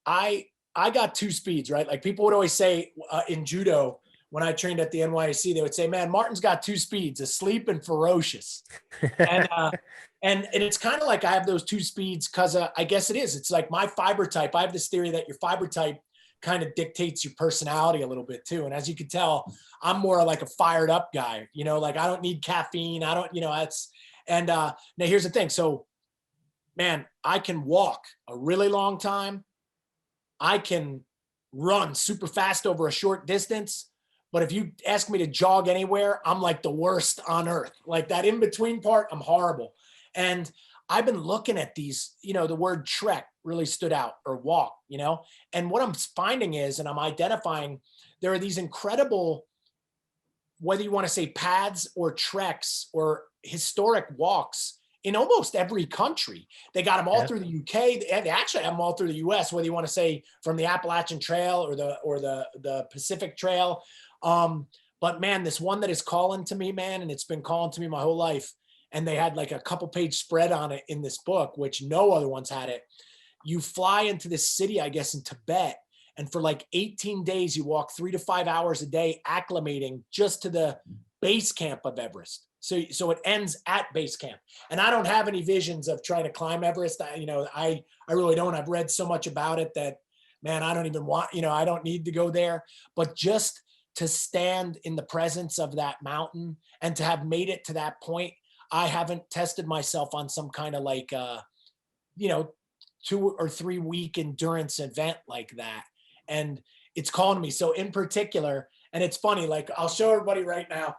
I got 2 speeds, right? Like people would always say in judo, when I trained at the NYC, they would say, man, Martin's got 2 speeds, asleep and ferocious. And it's kind of like I have those 2 speeds because I guess it is. It's like my fiber type. I have this theory that your fiber type kind of dictates your personality a little bit too. And as you can tell, I'm more like a fired up guy, you know, like I don't need caffeine. I don't, you know, now here's the thing. So man, I can walk a really long time. I can run super fast over a short distance. But if you ask me to jog anywhere, I'm like the worst on earth. Like that in between part, I'm horrible. And I've been looking at these, you know, the word trek really stood out, or walk, you know, and what I'm finding is, and I'm identifying, there are these incredible, whether you want to say paths or treks or historic walks in almost every country. They got them all through the UK. They actually have them all through the US, whether you want to say from the Appalachian Trail or the Pacific Trail. But man, this one that is calling to me, man, and it's been calling to me my whole life. And they had like a couple page spread on it in this book, which no other ones had it. You fly into this city, I guess, in Tibet. And for like 18 days, you walk 3 to 5 hours a day, acclimating just to the base camp of Everest. So it ends at base camp. And I don't have any visions of trying to climb Everest. I really don't. I've read so much about it that, man, I don't even want, I don't need to go there. But just to stand in the presence of that mountain and to have made it to that point, I haven't tested myself on some kind of like, 2 or 3 week endurance event like that. And it's calling me. So in particular, and it's funny, like I'll show everybody right now,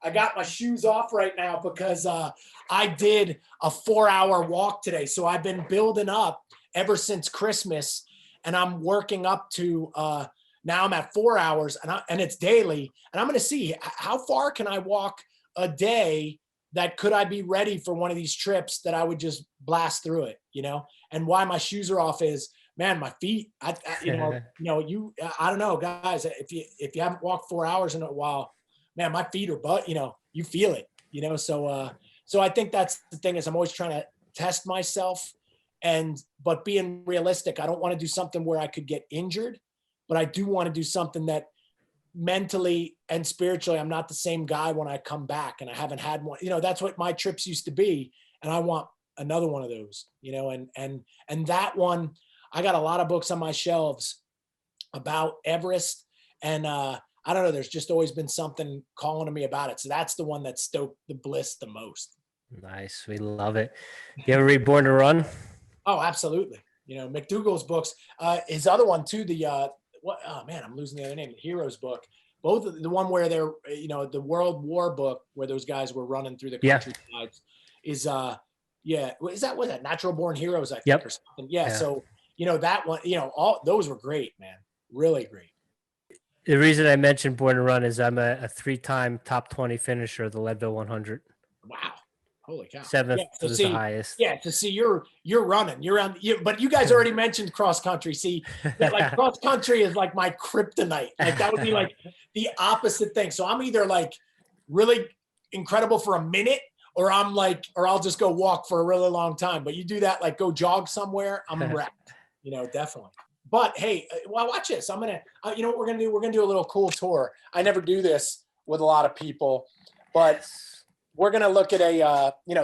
I got my shoes off right now because I did a 4-hour walk today. So I've been building up ever since Christmas, and I'm working up to, now I'm at 4 hours and it's daily. And I'm going to see how far can I walk a day that could I be ready for one of these trips that I would just blast through it, and why my shoes are off is, man, my feet, I don't know, guys, if you haven't walked 4 hours in a while, man, my feet are, you feel it, so I think that's the thing, is I'm always trying to test myself but being realistic. I don't want to do something where I could get injured, but I do want to do something that mentally and spiritually, I'm not the same guy when I come back, and I haven't had one, that's what my trips used to be. And I want another one of those, and that one, I got a lot of books on my shelves about Everest, and I don't know, there's just always been something calling to me about it. So that's the one that stoked the bliss the most. Nice. We love it. You ever read Born to Run? Oh, absolutely. McDougall's books, his other one too, I'm losing the other name, the Heroes book, both of the one where they're, the World War book where those guys were running through the countryside is, is that Natural Born Heroes, I think, or something. Yeah. So, that one, all those were great, man. Really great. The reason I mentioned Born to Run is I'm a 3-time top 20 finisher of the Leadville 100. Wow. Holy cow. 7th was the highest. Yeah. To see you're running, but you guys already mentioned cross country. See, like cross country is like my kryptonite. Like that would be like the opposite thing. So I'm either like really incredible for a minute, or I'll just go walk for a really long time. But you do that, like go jog somewhere, I'm wrecked, definitely. But hey, well, watch this. I'm going to, what we're going to do? We're going to do a little cool tour. I never do this with a lot of people, but we're going to look at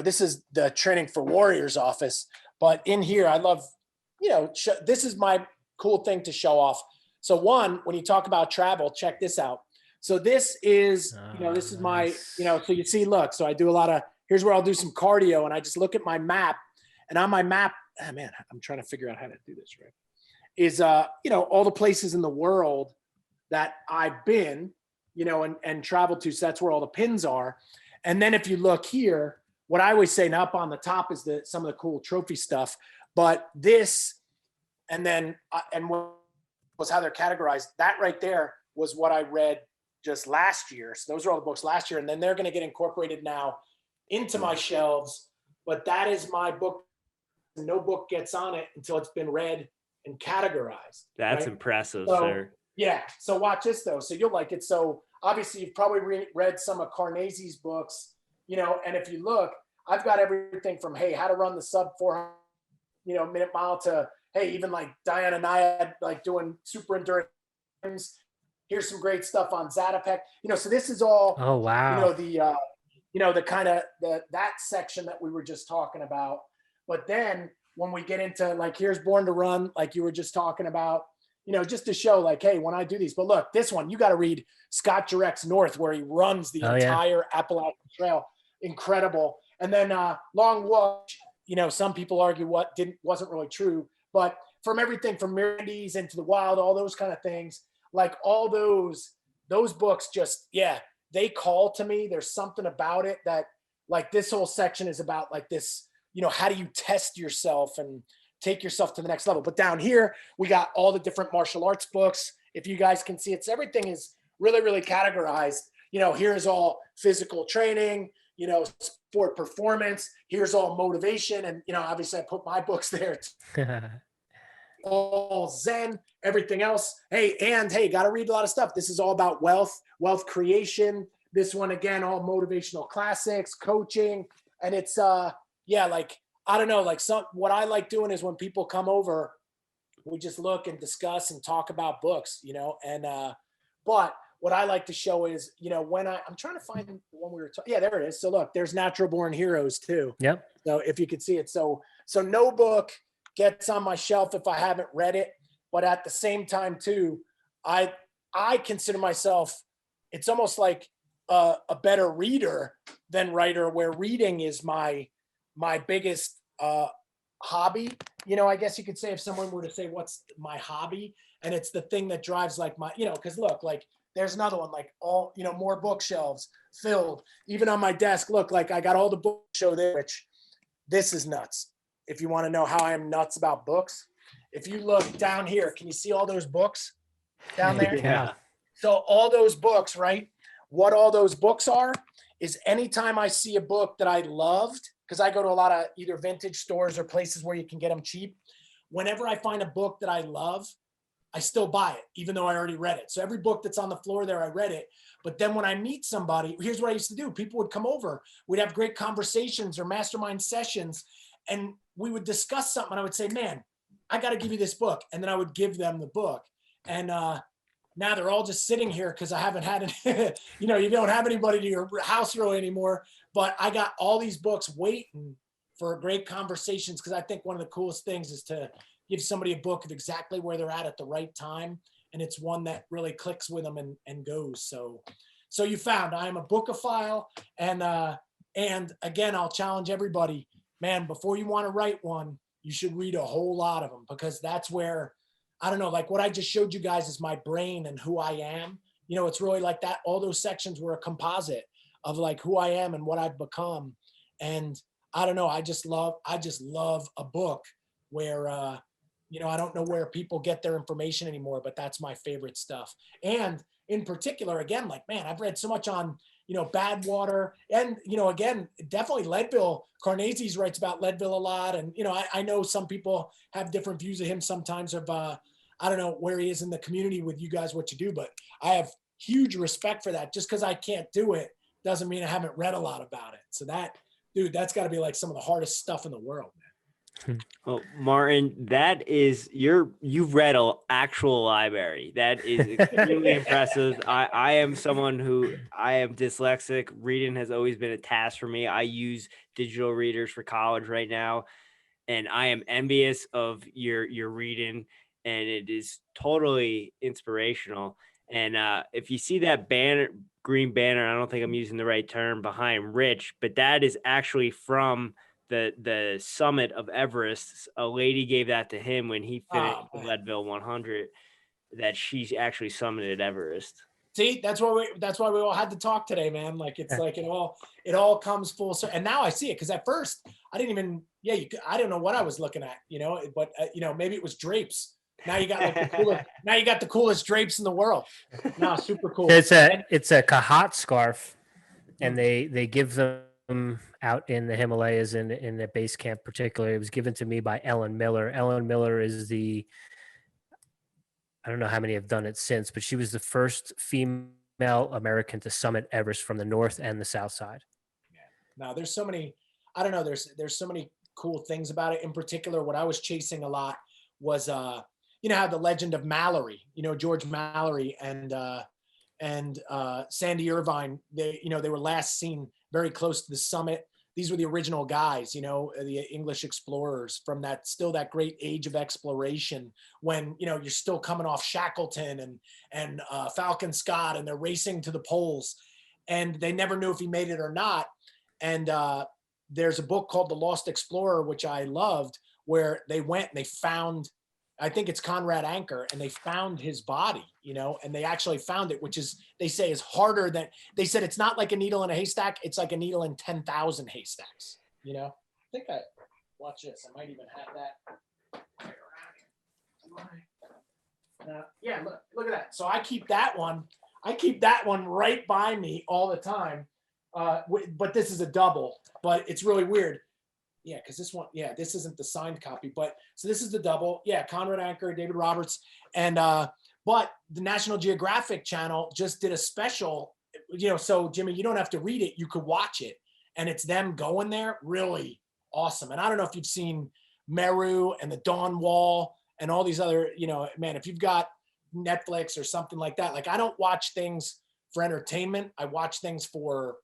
this is the Training for Warriors office, but in here, I love, this is my cool thing to show off. So one, when you talk about travel, check this out. So this is, this is my, so you see, look, so I do a lot of, here's where I'll do some cardio, and I just look at my map, and on my map, man, I'm trying to figure out how to do this, right? Is, all the places in the world that I've been, and traveled to. So that's where all the pins are. And then if you look here, what I always say, and up on the top is some of the cool trophy stuff, but this, and then, and what was how they're categorized. That right there was what I read just last year. So those are all the books last year. And then they're going to get incorporated now into my shelves, but that is my book. No book gets on it until it's been read and categorized. That's right? impressive, So, sir. Yeah. So watch this though. So you'll like it. So obviously you've probably read some of Carnesi's books, and if you look, I've got everything from, hey, how to run the sub 400, minute mile to, hey, even like Diana Nyad, like doing super endurance. Here's some great stuff on Zatopek, so this is all, oh, wow. The kind of that section that we were just talking about. But then when we get into like, here's Born to Run, like you were just talking about, just to show like, hey, when I do these, but look, this one, you got to read Scott Jurek's North, where he runs the entire Appalachian Trail. Incredible. And then Long Walk, some people argue wasn't really true, but from everything from Mirandy's into the Wild, all those kind of things, like all those books just, they call to me. There's something about it that, like, this whole section is about like this, how do you test yourself and take yourself to the next level. But down here, we got all the different martial arts books. If you guys can see it, so everything is really, really categorized. Here's all physical training, sport performance. Here's all motivation. And, obviously I put my books there. All Zen, everything else. Hey, got to read a lot of stuff. This is all about wealth creation. This one, again, all motivational classics, coaching. And it's, like, I don't know, like what I like doing is when people come over, we just look and discuss and talk about books, and, but what I like to show is, when I'm trying to find when we were talking. Yeah, there it is. So look, there's Natural Born Heroes too. Yep. So if you could see it. So no book gets on my shelf if I haven't read it, but at the same time too, I consider myself, it's almost like a better reader than writer, where reading is my biggest hobby. I guess you could say, if someone were to say, what's my hobby? And it's the thing that drives like my, cause look, like there's another one, like all, more bookshelves filled, even on my desk. Look, like I got all the books show there, which this is nuts. If you want to know how I am nuts about books, if you look down here, can you see all those books down there? Yeah. So all those books, right? What all those books are is anytime I see a book that I loved, because I go to a lot of either vintage stores or places where you can get them cheap. Whenever I find a book that I love, I still buy it, even though I already read it. So every book that's on the floor there, I read it. But then when I meet somebody, here's what I used to do. People would come over. We'd have great conversations or mastermind sessions, and we would discuss something. And I would say, man, I got to give you this book. And then I would give them the book. And now they're all just sitting here because I haven't had it. You don't have anybody to your house really anymore. But I got all these books waiting for great conversations, because I think one of the coolest things is to give somebody a book of exactly where they're at the right time. And it's one that really clicks with them and goes. So you found I am a bookophile. And again, I'll challenge everybody, man, before you want to write one, you should read a whole lot of them, because that's where, I don't know, like what I just showed you guys is my brain and who I am. It's really like that. All those sections were a composite of like who I am and what I've become. And I don't know, I just love a book where, I don't know where people get their information anymore, but that's my favorite stuff. And in particular, again, like, man, I've read so much on, Badwater, and, again, definitely Leadville. Carnazes writes about Leadville a lot. And, I know some people have different views of him sometimes of, I don't know where he is in the community with you guys, what you do, but I have huge respect for that. Just because I can't do it doesn't mean I haven't read a lot about it. So that's got to be like some of the hardest stuff in the world, man. Well, Martin, that is you've read an actual library. That is extremely impressive. I am someone who I am dyslexic. Reading has always been a task for me. I use digital readers for college right now, and I am envious of your reading, and it is totally inspirational. And if you see that green banner, I don't think I'm using the right term, behind Rich, but that is actually from the summit of Everest. A lady gave that to him when he finished the Leadville 100, that she actually summited Everest. See, that's why we all had to talk today, man. Like, it's like it all comes full circle. And now I see it, because at first I didn't even, I don't know what I was looking at, but maybe it was drapes. Now you got the coolest drapes in the world. No, super cool. It's a Kahat scarf, and they give them out in the Himalayas in the base camp particularly. It was given to me by Ellen Miller. Ellen Miller is I don't know how many have done it since, but she was the first female American to summit Everest from the north and the south side. Yeah. Now there's so many, I don't know, there's so many cool things about it. In particular, what I was chasing a lot was how the legend of Mallory, George Mallory and Sandy Irvine, they were last seen very close to the summit. these were the original guys, you know, the English explorers from that great age of exploration when, you know, you're still coming off Shackleton and Falcon Scott, and they're racing to the poles, and they never knew if he made it or not. And there's a book called The Lost Explorer, which I loved, where they went and they found, I think it's Conrad Anker, and they found his body, you know, and they actually found it, which is, they say, is harder than, they said it's not like a needle in a haystack, it's like a needle in 10,000 haystacks, you know. I think watch this, I might even have that. Yeah, look at that. So I keep that one right by me all the time. But this is a double, but it's really weird. Yeah, because this one, yeah, this isn't the signed copy, but so this is the double. Yeah, Conrad Anker, David Roberts, and but the National Geographic Channel just did a special, you know, so Jimmy, you don't have to read it, you could watch it, and it's them going there, really awesome. And I don't know if you've seen Meru and the Dawn Wall and all these other, you know, man, if you've got Netflix or something like that, like I don't watch things for entertainment, I watch things for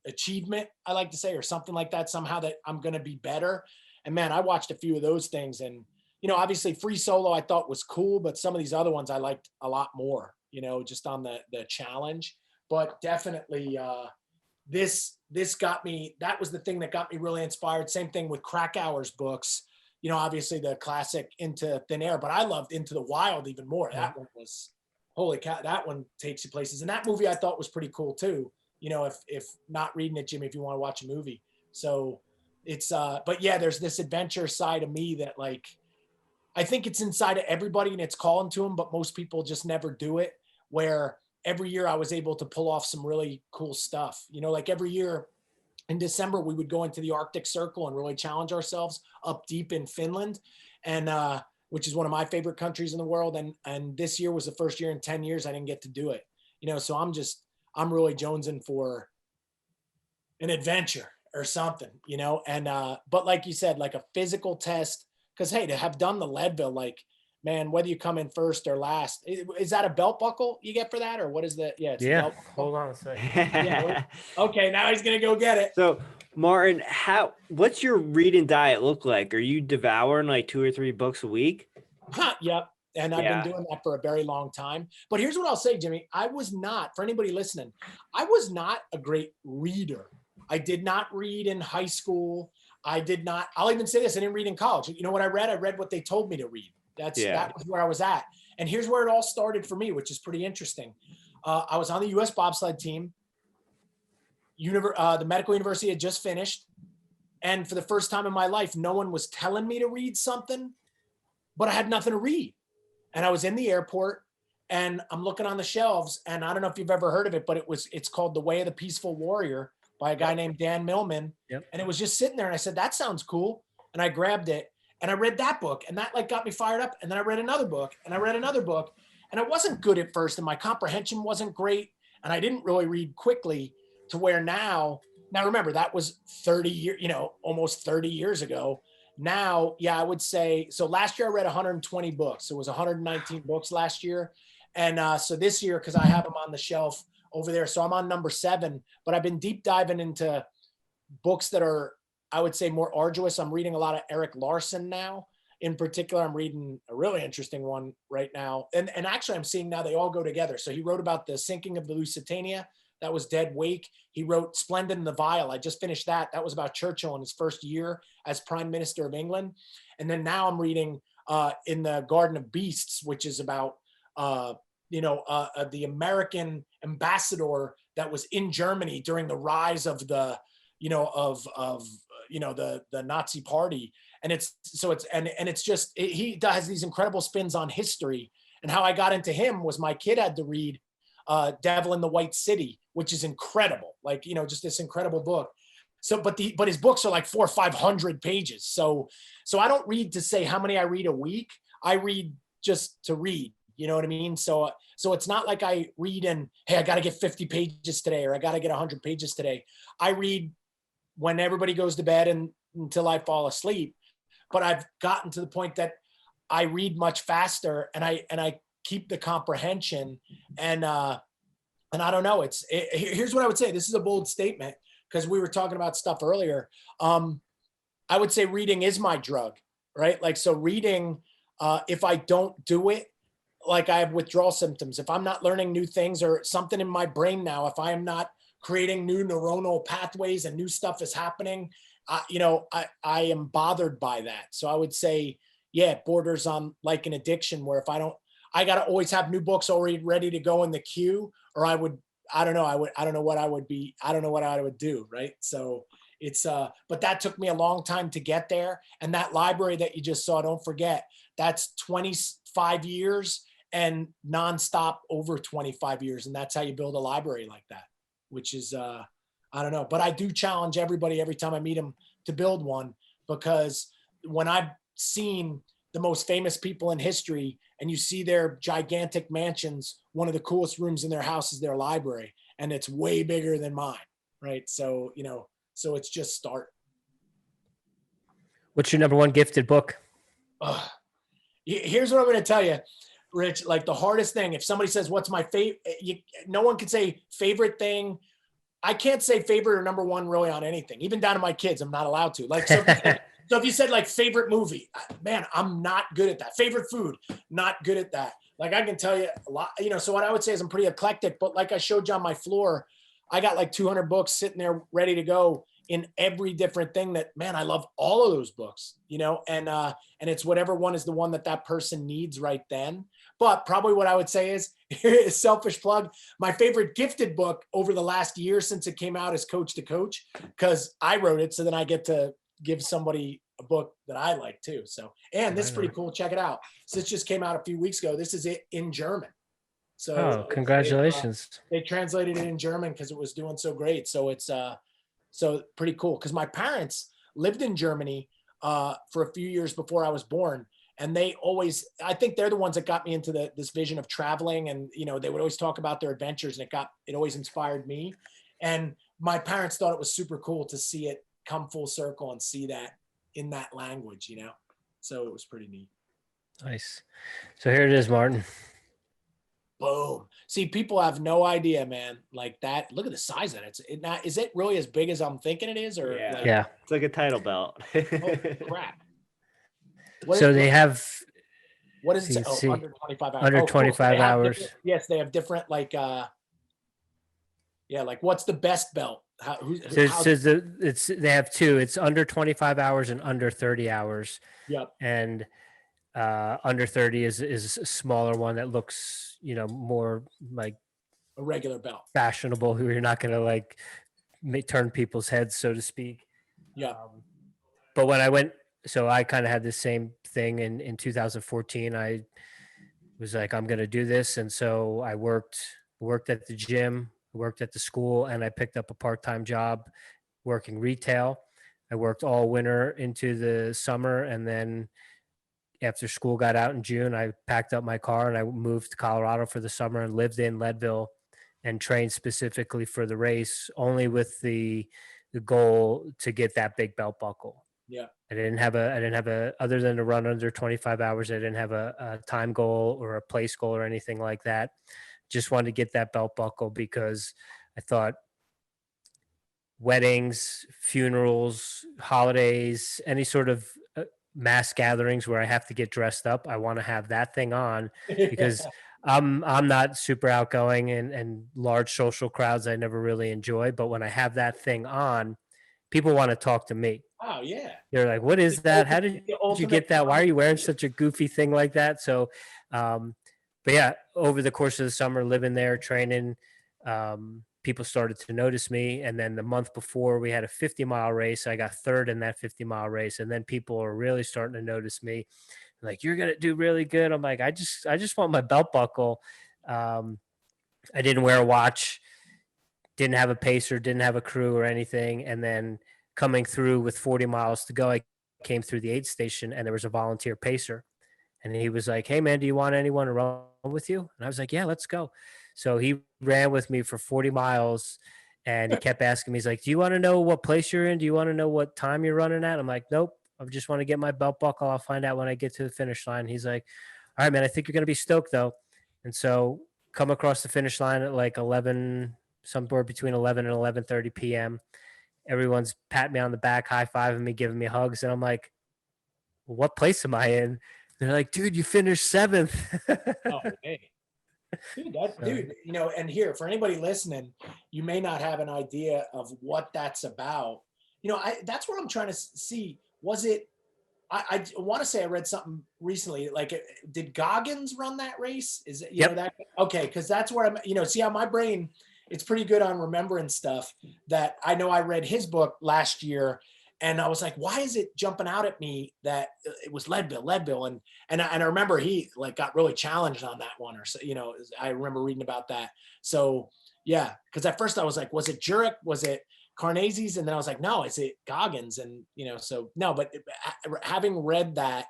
achievement, I like to say, or something like that, somehow that I'm going to be better. And man, I watched a few of those things, and, you know, obviously Free Solo I thought was cool, but some of these other ones I liked a lot more, you know, just on the challenge. But definitely this got me, that was the thing that got me really inspired. Same thing with Krakauer's books, you know, obviously the classic Into Thin Air, but I loved Into the Wild even more. That one was, holy cow, that one takes you places. And that movie I thought was pretty cool too. You know, if not reading it, Jimmy, if you want to watch a movie. So it's, but yeah, there's this adventure side of me that, like, I think it's inside of everybody and it's calling to them, but most people just never do it, where every year I was able to pull off some really cool stuff. You know, like every year in December, we would go into the Arctic Circle and really challenge ourselves up deep in Finland, and which is one of my favorite countries in the world. And this year was the first year in 10 years I didn't get to do it. You know, so I'm really jonesing for an adventure or something, you know? And, but like you said, like a physical test, because, hey, to have done the Leadville, like, man, whether you come in first or last, is that a belt buckle you get for that? Or what is that? Yeah. It's a belt buckle. Hold on a second. Yeah, okay. Now he's going to go get it. So Martin, what's your reading diet look like? Are you devouring like 2 or 3 books a week? Yep. And I've been doing that for a very long time. But here's what I'll say, Jimmy. I was not, for anybody listening, I was not a great reader. I did not read in high school. I'll even say this, I didn't read in college. You know what I read? I read what they told me to read. That was where I was at. And here's where it all started for me, which is pretty interesting. I was on the U.S. bobsled team. The medical university had just finished. And for the first time in my life, no one was telling me to read something, but I had nothing to read. And I was in the airport and I'm looking on the shelves, and I don't know if you've ever heard of it, but it's called The Way of the Peaceful Warrior by a guy named Dan Millman. Yep. And it was just sitting there, and I said, that sounds cool. And I grabbed it and I read that book, and that like got me fired up. And then I read another book, and I read another book, and I wasn't good at first, and my comprehension wasn't great. And I didn't really read quickly, to where now remember, that was 30 years, you know, almost 30 years ago. Now, yeah, I would say, so last year I read 120 books. It was 119 books last year. And so this year, because I have them on the shelf over there, so I'm on number 7, but I've been deep diving into books that are, I would say, more arduous. I'm reading a lot of Eric Larson now. In particular, I'm reading a really interesting one right now. And actually I'm seeing now they all go together. So he wrote about the sinking of the Lusitania. That was Dead Wake. He wrote Splendid and the Vile. I just finished that. That was about Churchill in his first year as Prime Minister of England. And then now I'm reading In the Garden of Beasts, which is about, the American ambassador that was in Germany during the rise of the, the Nazi party. And he has these incredible spins on history. And how I got into him was my kid had to read Devil in the White City, which is incredible. Like, just this incredible book. So, but his books are like 400 or 500 pages. So I don't read to say how many I read a week. I read just to read, you know what I mean? So it's not like I read and, hey, I got to get 50 pages today, or I got to get 100 pages today. I read when everybody goes to bed and until I fall asleep. But I've gotten to the point that I read much faster, and I keep the comprehension. And I don't know, here's what I would say. This is a bold statement. because we were talking about stuff earlier. I would say reading is my drug, right? Like, so reading, if I don't do it, like I have withdrawal symptoms, if I'm not learning new things or something in my brain now, if I am not creating new neuronal pathways and new stuff is happening, I am bothered by that. So I would say, yeah, it borders on like an addiction where if I got to always have new books already ready to go in the queue, or I don't know what I would do. Right. So it's, but that took me a long time to get there. And that library that you just saw, don't forget, that's 25 years and nonstop over 25 years. And that's how you build a library like that, which is, I don't know, but I do challenge everybody every time I meet them to build one, because when I've seen the most famous people in history and you see their gigantic mansions, one of the coolest rooms in their house is their library, and it's way bigger than mine. Right. So, so it's just start. What's your number one gifted book? Here's what I'm going to tell you, Rich. Like the hardest thing, if somebody says, what's my favorite, no one can say favorite thing. I can't say favorite or number one really on anything, even down to my kids. I'm not allowed to. Like, so if you said like favorite movie, man, I'm not good at that. Favorite food, not good at that. Like I can tell you a lot, so what I would say is I'm pretty eclectic, but like I showed you on my floor, I got like 200 books sitting there ready to go in every different thing that, man, I love all of those books, and it's whatever one is the one that person needs right then. But probably what I would say is selfish plug. My favorite gifted book over the last year since it came out is Coach to Coach, because I wrote it. So then I get to give somebody a book that I like too. So, and this is pretty cool. Check it out. So this just came out a few weeks ago. This is it in German. So congratulations. They translated it in German because it was doing so great. So it's so pretty cool. Because my parents lived in Germany for a few years before I was born. And I think they're the ones that got me into this vision of traveling. And, they would always talk about their adventures, and it always inspired me. And my parents thought it was super cool to see it come full circle and see that in that language, so it was pretty neat. Nice. So here it is, Martin. Boom. See, people have no idea, man. Like that. Look at the size of it. Is it really as big as I'm thinking it is? Or yeah. It's like a title belt. Oh, crap. They have. What is it? Under 25 hours. Under 25 hours. Yes, they have different like. Like what's the best belt? They have two. It's under 25 hours and under 30 hours. Yep. And under 30 is a smaller one that looks, more like a regular belt, fashionable, who you're not going to like turn people's heads, so to speak. Yeah. But when I went, so I kind of had the same thing in 2014. I was like, I'm going to do this. And so I worked at the gym, worked at the school, and I picked up a part-time job working retail. I worked all winter into the summer. And then after school got out in June, I packed up my car and I moved to Colorado for the summer and lived in Leadville and trained specifically for the race, only with the goal to get that big belt buckle. Yeah. I didn't have a, other than to run under 25 hours, I didn't have a time goal or a place goal or anything like that. Just wanted to get that belt buckle because I thought weddings, funerals, holidays, any sort of mass gatherings where I have to get dressed up, I want to have that thing on because I'm not super outgoing and large social crowds I never really enjoy. But when I have that thing on, people want to talk to me. Oh yeah. They're like, what is that? How did you get that? Why are you wearing such a goofy thing like that? So, but yeah, over the course of the summer, living there, training, people started to notice me. And then the month before we had a 50-mile race, I got third in that 50-mile race. And then people are really starting to notice me. Like, you're going to do really good. I'm like, I just want my belt buckle. I didn't wear a watch, didn't have a pacer, didn't have a crew or anything. And then coming through with 40 miles to go, I came through the aid station and there was a volunteer pacer. And he was like, hey, man, do you want anyone to run with you? And I was like, yeah, let's go. So he ran with me for 40 miles and he kept asking me, he's like, do you want to know what place you're in? Do you want to know what time you're running at? I'm like, nope. I just want to get my belt buckle. I'll find out when I get to the finish line. He's like, all right, man, I think you're going to be stoked though. And so come across the finish line at like 11, somewhere between 11 and 11:30 p.m. everyone's patting me on the back, high-fiving me, giving me hugs. And I'm like, well, what place am I in? They're like, dude, you finished 7th. Oh, hey. Dude, you know, and here, for anybody listening, you may not have an idea of what that's about. You know, that's what I'm trying to see. Was it, I want to say I read something recently, like, did Goggins run that race? Is it, you know, that, okay, because that's where I'm, you know, see how my brain, it's pretty good on remembering stuff that I know I read his book last year. And I was like, why is it jumping out at me that it was Leadville? And I remember he like got really challenged on that one, or so, you know, I remember reading about that. So yeah, because at first I was like, was it Jurek? Was it Carnazes? And then I was like, no, is it Goggins? And you know, so no, but having read that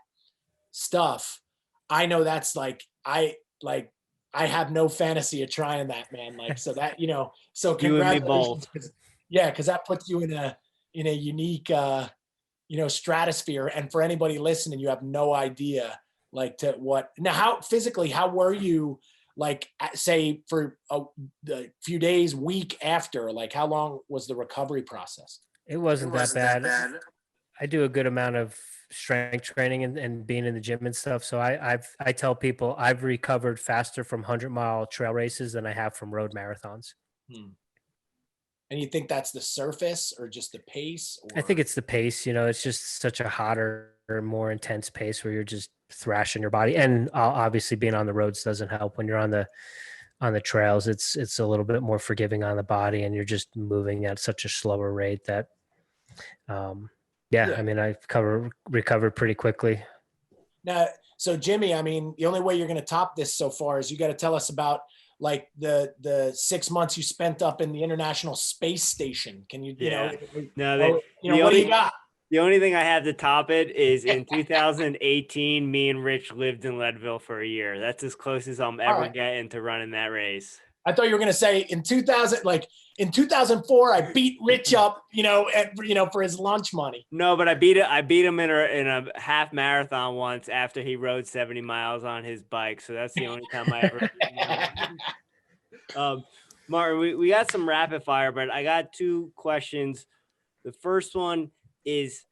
stuff, I know that's like I have no fantasy of trying that, man. Like, so that, you know, so congratulations. Yeah, because that puts you in a unique, you know, stratosphere. And for anybody listening, you have no idea, like, to what, now, how physically, how were you, like, say for the few days, week after, like, how long was the recovery process? It wasn't that bad. I do a good amount of strength training and being in the gym and stuff. So I tell people I've recovered faster from 100-mile trail races than I have from road marathons. And you think that's the surface or just the pace? Or? I think it's the pace. You know, it's just such a hotter, more intense pace where you're just thrashing your body. And obviously being on the roads doesn't help. When you're on the trails, it's a little bit more forgiving on the body, and you're just moving at such a slower rate that, I mean, I've recovered pretty quickly. Now, so Jimmy, I mean, the only way you're going to top this so far is you got to tell us about, like, the 6 months you spent up in the International Space Station. Can you, what do you got? The only thing I have to top it is in 2018, me and Rich lived in Leadville for a year. That's as close as I'm ever getting to running that race. I thought you were going to say in 2004, I beat Rich up, for his lunch money. No, but I beat him in a half marathon once after he rode 70 miles on his bike. So that's the only time I ever. Martin, we got some rapid fire, but I got 2 questions. The first one is,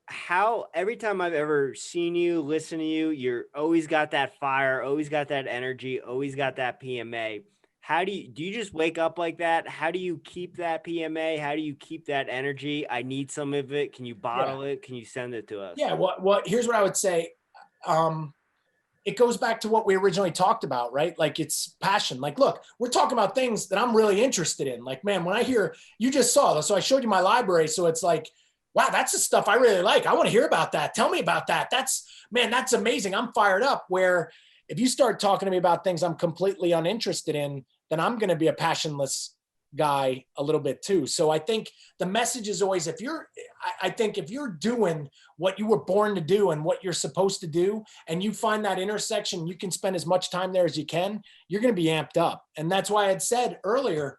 how every time I've ever seen you, listened to you, you're always got that fire, always got that energy, always got that PMA. How do you just wake up like that? How do you keep that PMA? How do you keep that energy? I need some of it. Can you bottle it? Can you send it to us? Yeah. Here's what I would say. It goes back to what we originally talked about, right? Like, it's passion. Like, look, we're talking about things that I'm really interested in. Like, man, when I hear, you just saw, so I showed you my library. So it's like, wow, that's the stuff I really like. I want to hear about that. Tell me about that. That's amazing. I'm fired up. Where if you start talking to me about things I'm completely uninterested in, then I'm going to be a passionless guy a little bit too. So I think the message is always, if you're doing what you were born to do and what you're supposed to do, and you find that intersection, you can spend as much time there as you can, you're going to be amped up. And that's why I had said earlier,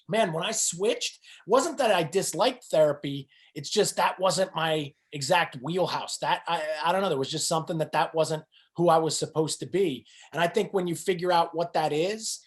man, when I switched, it wasn't that I disliked therapy. It's just that wasn't my exact wheelhouse. That I don't know. There was just something that wasn't who I was supposed to be. And I think when you figure out what that is,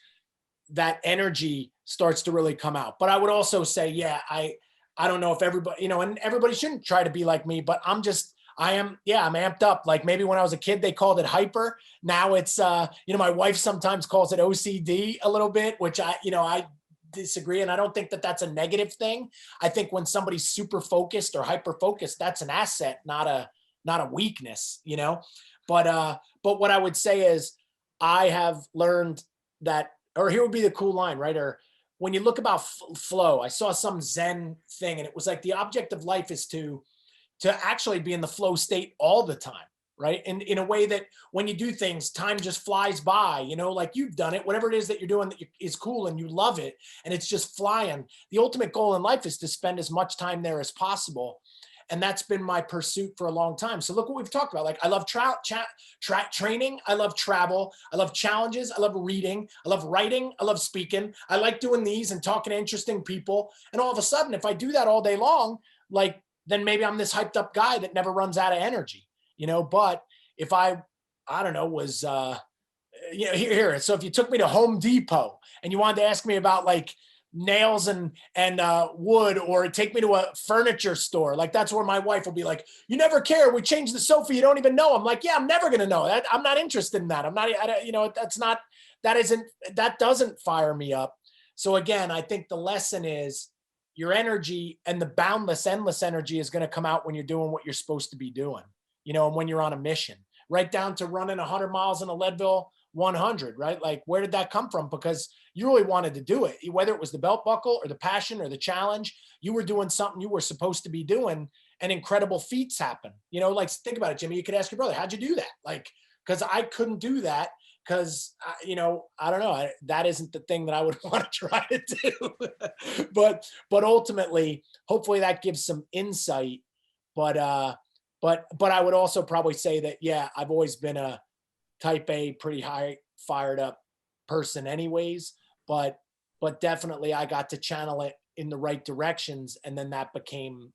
that energy starts to really come out. But I would also say, I don't know if everybody, and everybody shouldn't try to be like me, but I'm amped up. Like, maybe when I was a kid, they called it hyper. Now it's, my wife sometimes calls it OCD a little bit, which I disagree. And I don't think that that's a negative thing. I think when somebody's super focused or hyper focused, that's an asset, not a weakness, but what I would say is, I have learned that, or here would be the cool line, right? Or when you look about flow, I saw some Zen thing, and it was like, the object of life is to actually be in the flow state all the time, right? And in a way that when you do things, time just flies by, like you've done it, whatever it is that you're doing that is cool and you love it, and it's just flying. The ultimate goal in life is to spend as much time there as possible. And that's been my pursuit for a long time. So look what we've talked about. Like, I love training. I love travel. I love challenges. I love reading. I love writing. I love speaking. I like doing these and talking to interesting people. And all of a sudden, if I do that all day long, then maybe I'm this hyped up guy that never runs out of energy, but if I don't know, was, here. So if you took me to Home Depot and you wanted to ask me about, like, nails and wood, or take me to a furniture store. Like, that's where my wife will be like, you never care. We changed the sofa. You don't even know. I'm like, yeah, I'm never going to know that. I'm not interested in that. I'm not, that doesn't fire me up. So again, I think the lesson is your energy, and the boundless, endless energy is going to come out when you're doing what you're supposed to be doing, and when you're on a mission, right down to running 100 miles in a Leadville 100, right? Like, where did that come from? Because you really wanted to do it, whether it was the belt buckle or the passion or the challenge. You were doing something you were supposed to be doing, and incredible feats happen. Like, think about it, Jimmy. You could ask your brother, how'd you do that? Like, because I couldn't do that. Because, I don't know, that isn't the thing that I would want to try to do. but ultimately, hopefully that gives some insight. But I would also probably say that, yeah, I've always been a type A, pretty high fired up person anyways. But definitely I got to channel it in the right directions. And then that became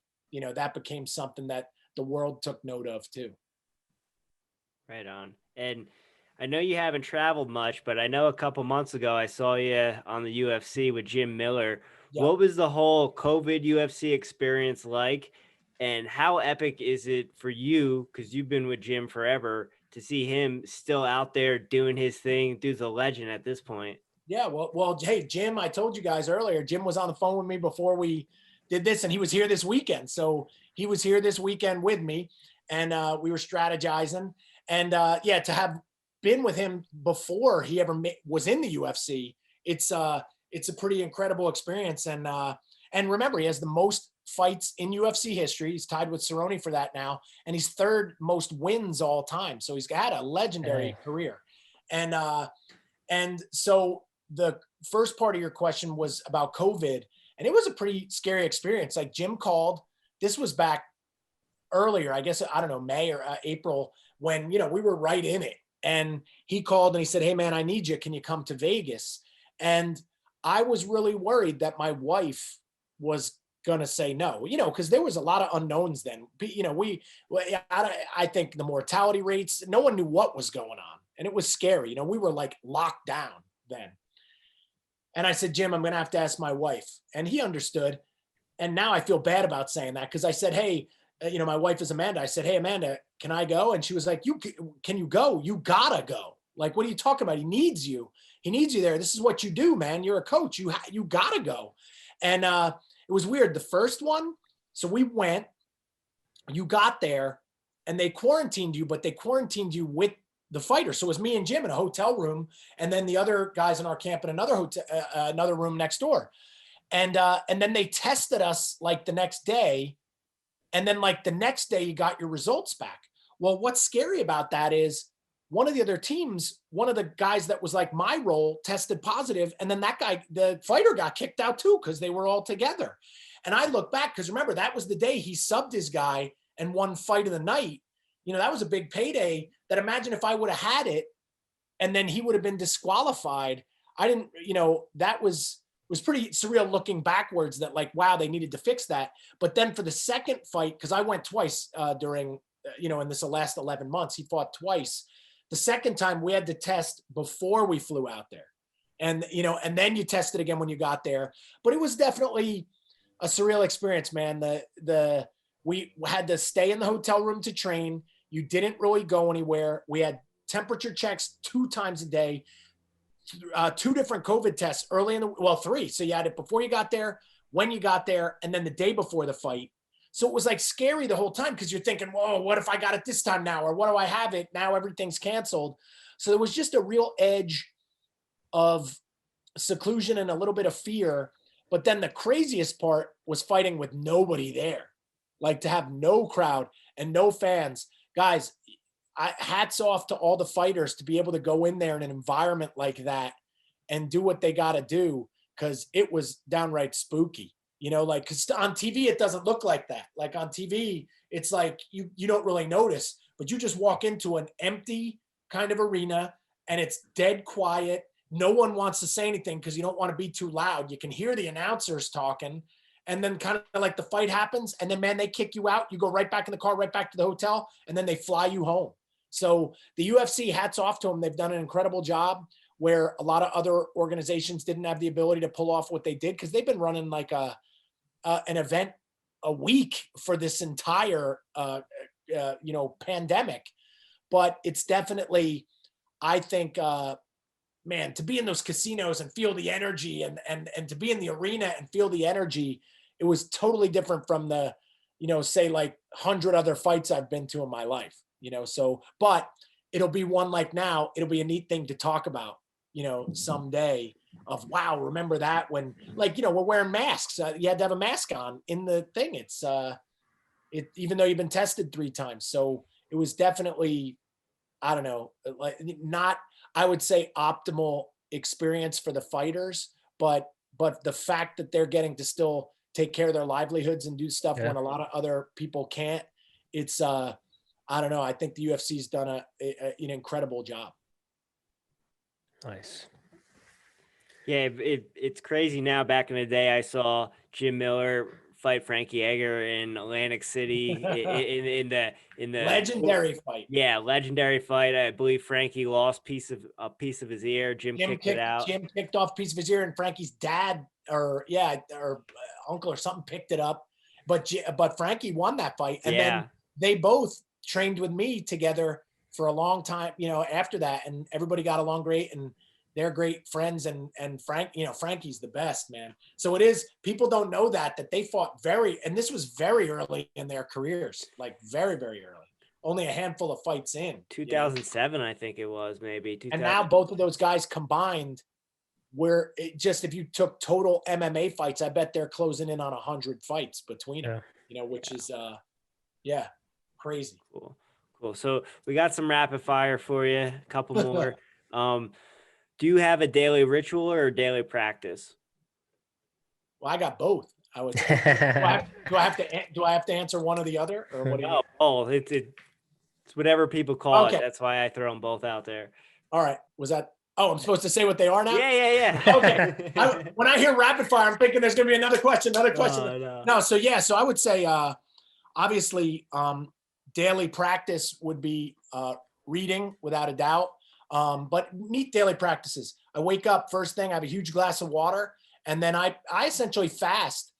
something that the world took note of too. Right on. And I know you haven't traveled much, but I know a couple months ago I saw you on the UFC with Jim Miller. Yeah. What was the whole COVID UFC experience like? And how epic is it for you, because you've been with Jim forever, to see him still out there doing his thing, dude's a legend at this point? Yeah, well, hey, Jim, I told you guys earlier, Jim was on the phone with me before we did this, and he was here this weekend. So he was here this weekend with me, and we were strategizing. And to have been with him before he ever was in the UFC, it's a pretty incredible experience. And remember, he has the most fights in UFC history. He's tied with Cerrone for that now, and he's third most wins all time. So he's had a legendary career. And so the first part of your question was about COVID, and it was a pretty scary experience. Like, Jim called, this was back earlier, I guess, I don't know, May or April, when, we were right in it. And he called and he said, hey man, I need you. Can you come to Vegas? And I was really worried that my wife was going to say no, because there was a lot of unknowns then. I think the mortality rates, no one knew what was going on, and it was scary. We were like locked down then. And I said, Jim, I'm going to have to ask my wife. And he understood. And now I feel bad about saying that, because I said, hey, my wife is Amanda. I said, hey, Amanda, can I go? And she was like, can you go? You gotta go. Like, what are you talking about? He needs you. He needs you there. This is what you do, man. You're a coach. You gotta go. And it was weird. The first one, so we went, you got there, and they quarantined you, but they quarantined you with the fighter. So it was me and Jim in a hotel room, and then the other guys in our camp in another hotel, another room next door. And then they tested us like the next day. And then like the next day you got your results back. Well, what's scary about that is one of the other teams, one of the guys that was like my role, tested positive. And then that guy, the fighter, got kicked out too, because they were all together. And I look back, because remember, that was the day he subbed his guy and won fight of the night. That was a big payday. That, imagine if I would have had it and then he would have been disqualified. I didn't, that was pretty surreal looking backwards, that like, wow, they needed to fix that. But then for the second fight, because I went twice during, in this last 11 months, he fought twice. The second time we had to test before we flew out there. And, and then you tested again when you got there. But it was definitely a surreal experience, man. We had to stay in the hotel room to train. You didn't really go anywhere. We had temperature checks 2 times a day. 2 different COVID tests early in 3. So you had it before you got there, when you got there, and then the day before the fight. So it was like scary the whole time, because you're thinking, whoa, what if I got it this time now? Or what do I have it? Now everything's canceled. So there was just a real edge of seclusion and a little bit of fear. But then the craziest part was fighting with nobody there, like to have no crowd and no fans. Guys, hats off to all the fighters to be able to go in there in an environment like that and do what they got to do, because it was downright spooky, because on TV, it doesn't look like that. Like on TV, it's like you don't really notice, but you just walk into an empty kind of arena and it's dead quiet. No one wants to say anything because you don't want to be too loud. You can hear the announcers talking, and then kind of like the fight happens, and then, man, they kick you out. You go right back in the car, right back to the hotel, and then they fly you home. So the UFC, hats off to them. They've done an incredible job. where a lot of other organizations didn't have the ability to pull off what they did, because they've been running like an event a week for this entire pandemic. But it's definitely, I think, man, to be in those casinos and feel the energy, and to be in the arena and feel the energy, it was totally different from the, say like 100 other fights I've been to in my life, so, but it'll be one like now, it'll be a neat thing to talk about, someday, of, wow, remember that when, like, we're wearing masks. You had to have a mask on in the thing. It's even though you've been tested 3 times. So it was definitely, I don't know, like, not, I would say, optimal experience for the fighters, but the fact that they're getting to still take care of their livelihoods and do stuff when a lot of other people can't, it's, I don't know. I think the UFC's done an incredible job. Nice. Yeah, it's crazy now. Back in the day, I saw Jim Miller fight Frankie Edgar in Atlantic City in the legendary fight. Yeah, legendary fight. I believe Frankie lost a piece of his ear. Jim kicked it out. Jim kicked off a piece of his ear, and Frankie's dad or uncle or something picked it up. But Frankie won that fight, and then they both trained with me together for a long time, after that, and everybody got along great, and they're great friends, and Frankie's the best, man. So it is, people don't know that they fought and this was very early in their careers, like very, very early, only a handful of fights in. 2007, I think it was, maybe. And now both of those guys combined, where if you took total MMA fights, I bet they're closing in on 100 fights between them, which is, crazy. Cool. So we got some rapid fire for you, a couple more. Do you have a daily ritual or a daily practice? Well, I got both. I would. Do I have to answer one or the other, or what? It's whatever people call it. That's why I throw them both out there. All right. Was that? Oh, I'm supposed to say what they are now? Yeah. Okay. When I hear rapid fire, I'm thinking there's going to be another question. No. So I would say, obviously, daily practice would be reading, without a doubt. But neat daily practices. I wake up first thing, I have a huge glass of water, and then I essentially fast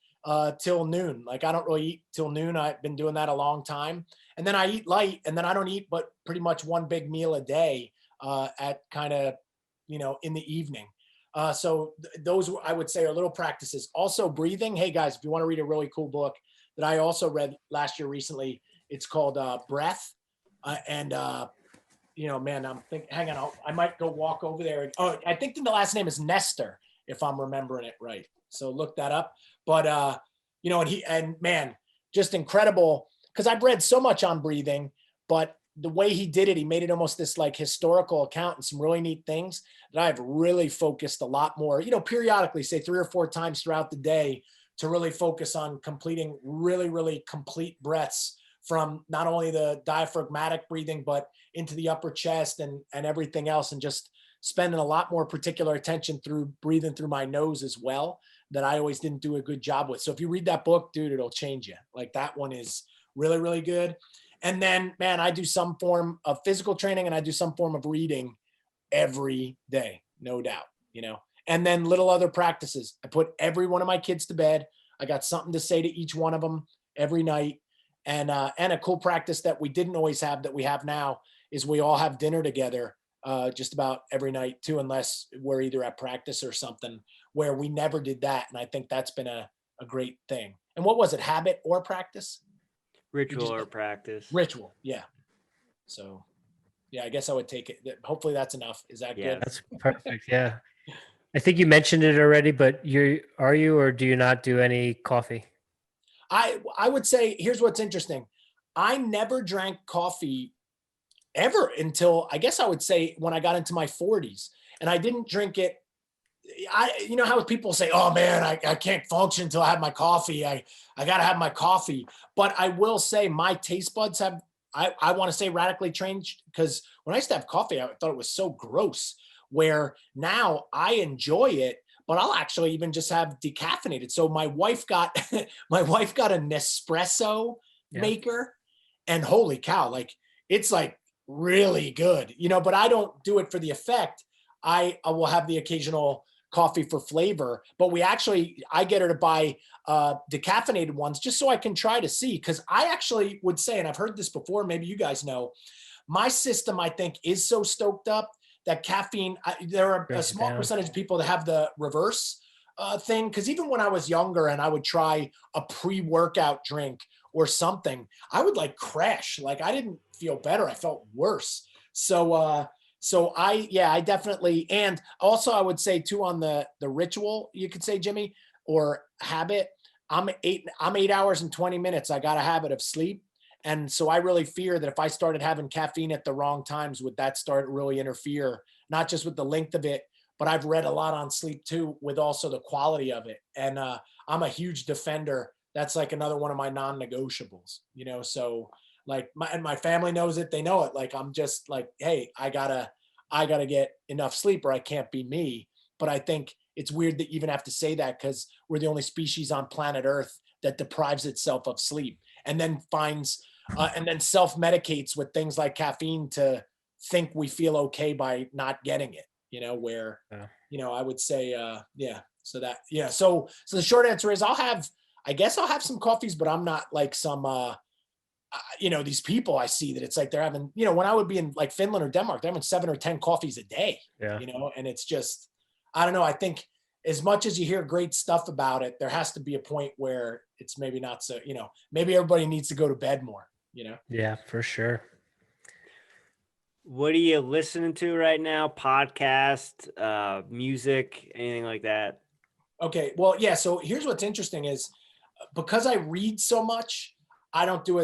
till noon. Like, I don't really eat till noon. I've been doing that a long time. And then I eat light, and then I don't eat but pretty much one big meal a day at kind of, in the evening. So those, I would say, are little practices. Also breathing. Hey guys, if you want to read a really cool book that I also read last year recently, it's called Breath. Man, I'm thinking, hang on, I might go walk over there. I think the last name is Nestor, if I'm remembering it right. So look that up. But, man, just incredible, because I've read so much on breathing, but the way he did it, he made it almost this like historical account and some really neat things that I've really focused a lot more, periodically, say 3 or 4 times throughout the day, to really focus on completing really, really complete breaths from not only the diaphragmatic breathing, but into the upper chest and everything else, and just spending a lot more particular attention through breathing through my nose as well, that I always didn't do a good job with. So if you read that book, dude, it'll change you. Like, that one is really, really good. And then, man, I do some form of physical training and I do some form of reading every day, no doubt, and then little other practices. I put every one of my kids to bed. I got something to say to each one of them every night. And a cool practice that we didn't always have that we have now is we all have dinner together just about every night too, unless we're either at practice or something, where we never did that. And I think that's been a great thing. And what was it? Habit or practice? Ritual or practice? Ritual. Yeah. So yeah, I guess I would take it. Hopefully that's enough. Is that good? That's perfect. Yeah. I think you mentioned it already, but are you or do you not do any coffee? I would say, here's what's interesting. I never drank coffee ever until, I guess I would say, when I got into my 40s, and I didn't drink it. You know how people say, oh man, I can't function until I have my coffee. I got to have my coffee. But I will say my taste buds have, I want to say, radically changed, because when I used to have coffee, I thought it was so gross, where now I enjoy it. But I'll actually even just have decaffeinated. So my wife got a Nespresso maker, and holy cow, like, it's like really good, but I don't do it for the effect. I will have the occasional coffee for flavor, but I get her to buy decaffeinated ones just so I can try to see. Cause I actually would say, and I've heard this before, maybe you guys know, my system, I think, is so stoked up that caffeine, there are a small percentage of people that have the reverse thing. Cause even when I was younger and I would try a pre-workout drink or something, I would like crash. Like I didn't feel better. I felt worse. So I definitely, and also I would say too, on the ritual, you could say, Jimmy, or habit, I'm 8 hours and 20 minutes. I got a habit of sleep. And so I really fear that if I started having caffeine at the wrong times, would that start to really interfere, not just with the length of it, but I've read a lot on sleep too, with also the quality of it. And I'm a huge defender. That's like another one of my non-negotiables, so like my family knows it. They know it. Like, I'm just like, hey, I gotta get enough sleep or I can't be me. But I think it's weird that you even have to say that, because we're the only species on planet Earth that deprives itself of sleep and then finds, and then self-medicates with things like caffeine to think we feel okay by not getting it, where, I would say, So that, so the short answer is I guess I'll have some coffees, but I'm not like some, these people I see that it's like they're having, when I would be in like Finland or Denmark, they're having 7 or 10 coffees a day, and it's just, I don't know. I think as much as you hear great stuff about it, there has to be a point where it's maybe not so, maybe everybody needs to go to bed more, Yeah, for sure. What are you listening to right now? Podcast, music, anything like that? Okay. Well, yeah. So here's what's interesting is because I read so much, I don't do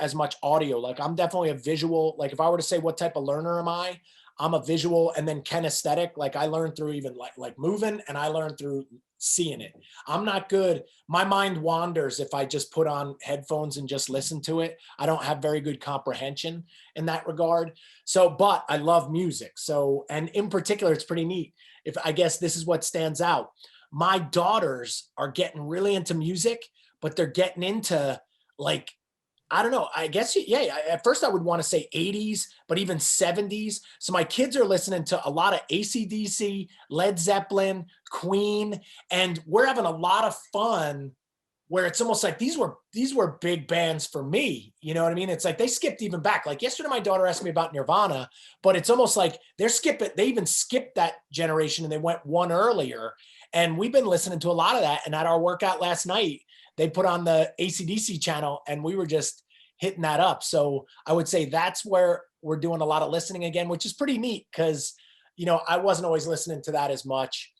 as much audio. Like I'm definitely a visual. Like if I were to say what type of learner am I, I'm a visual and then kinesthetic. Like I learn through even like moving, and I learn through seeing it. I'm not good. My mind wanders if I just put on headphones and just listen to it. I don't have very good comprehension in that regard. So, but I love music. So, and in particular, it's pretty neat. I guess this is what stands out. My daughters are getting really into music, but they're getting into like, I don't know. I guess, at first I would want to say 80s, but even 70s. So my kids are listening to a lot of AC/DC, Led Zeppelin, Queen, and we're having a lot of fun where it's almost like these were big bands for me. You know what I mean? It's like they skipped even back. Like yesterday, my daughter asked me about Nirvana, but it's almost like they even skipped that generation and they went one earlier. And we've been listening to a lot of that. And at our workout last night, they put on the AC/DC channel and we were just hitting that up. So I would say that's where we're doing a lot of listening again, which is pretty neat because, I wasn't always listening to that as much.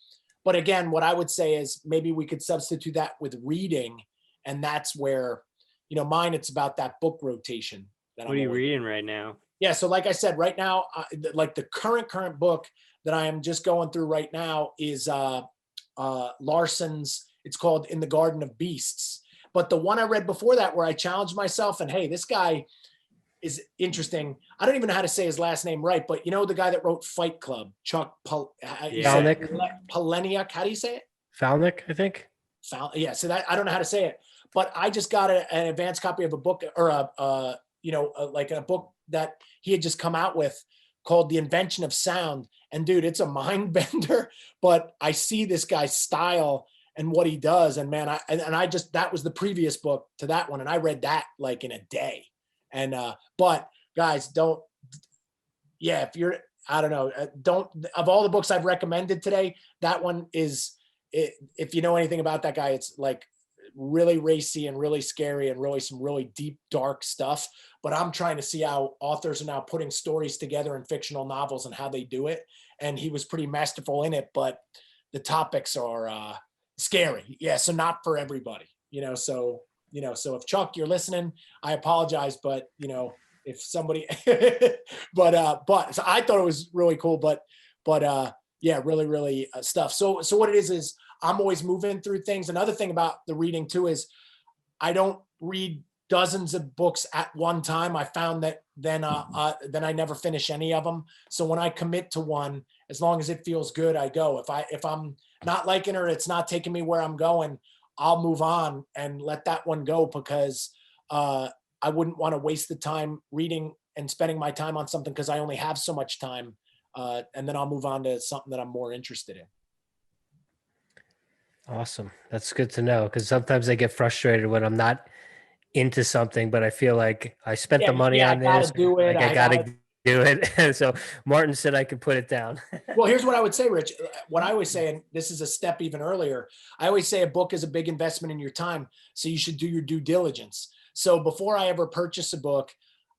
But again, what I would say is maybe we could substitute that with reading. And that's where, mine, it's about that book rotation. What are you reading right now? Yeah. So like I said, right now, like the current book that I am just going through right now is Larson's, it's called In the Garden of Beasts. But the one I read before that where I challenged myself and, hey, this guy is interesting. I don't even know how to say his last name right, but the guy that wrote Fight Club, Chuck Palahniuk. How do you say it? Palahniuk, I think. Yeah. So that I don't know how to say it, but I just got an advanced copy of a book or like a book that he had just come out with called The Invention of Sound. And dude, it's a mind bender, but I see this guy's style and what he does. And man, that was the previous book to that one. And I read that like in a day. And, but guys, of all the books I've recommended today, that one is, if you know anything about that guy, it's like really racy and really scary and really some really deep, dark stuff. But I'm trying to see how authors are now putting stories together in fictional novels and how they do it. And he was pretty masterful in it, but the topics are, scary. Yeah. So not for everybody, so if Chuck, you're listening, I apologize, but if somebody, but so I thought it was really cool, but yeah, really, really stuff. So what it is I'm always moving through things. Another thing about the reading too, is I don't read dozens of books at one time. I found that then I never finish any of them. So when I commit to one, as long as it feels good, I go. If I'm not liking it or it's not taking me where I'm going, I'll move on and let that one go because I wouldn't want to waste the time reading and spending my time on something because I only have so much time. and then I'll move on to something that I'm more interested in. Awesome. That's good to know, because sometimes I get frustrated when I'm not into something, but I feel like I spent the money on I gotta this. do it. Like I gotta do it. And so Martin said I could put it down. Well, here's what I would say, Rich. What I always say, and this is a step even earlier, I always say a book is a big investment in your time, so you should do your due diligence. So before I ever purchase a book,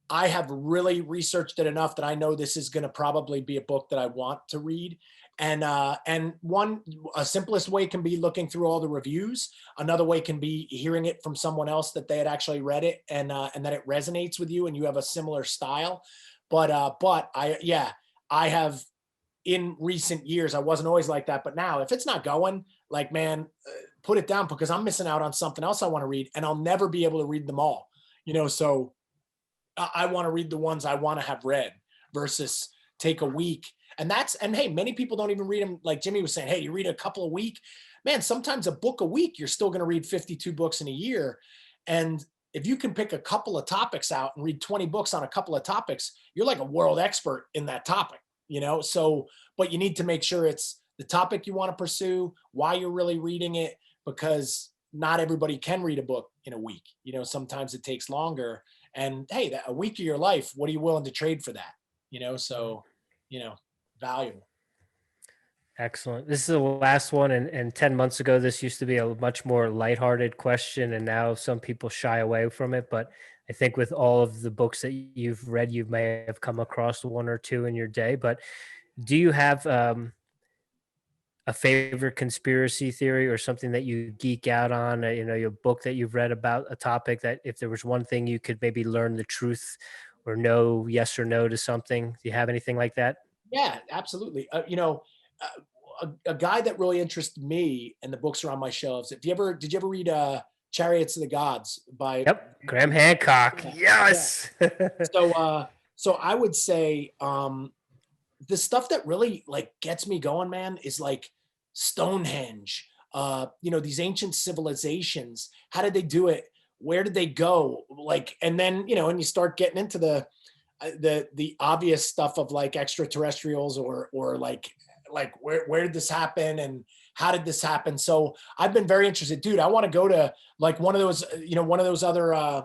I have really researched it enough that I know this is going to probably be a book that I want to read. And a simplest way can be looking through all the reviews. Another way can be hearing it from someone else that they had actually read it and that it resonates with you and you have a similar style. But I have, in recent years, I wasn't always like that, but now if it's not going, like, man, put it down, because I'm missing out on something else I want to read, and I'll never be able to read them all, so I want to read the ones I want to have read versus take a week. And hey, many people don't even read them. Like Jimmy was saying, hey, you read a couple a week, man, sometimes a book a week, you're still going to read 52 books in a year. And if you can pick a couple of topics out and read 20 books on a couple of topics, you're like a world expert in that topic, so, but you need to make sure it's the topic you want to pursue, why you're really reading it, because not everybody can read a book in a week. Sometimes it takes longer. And hey, a week of your life, what are you willing to trade for that? So, valuable. Excellent. This is the last one. And 10 months ago, this used to be a much more lighthearted question. And now some people shy away from it. But I think with all of the books that you've read, you may have come across one or two in your day. But do you have a favorite conspiracy theory or something that you geek out on? Your book that you've read about a topic that if there was one thing you could maybe learn the truth or know yes or no to something. Do you have anything like that? Yeah, absolutely. A guy that really interested me, and the books are on my shelves. Did you ever read Chariots of the Gods by? Yep, Graham Hancock. Yes. Yeah. So I would say the stuff that really like gets me going, man, is like Stonehenge. These ancient civilizations. How did they do it? Where did they go? Like, and then and you start getting into the obvious stuff of like extraterrestrials or like where did this happen and how did this happen? So I've been very interested, dude. I want to go to like one of those other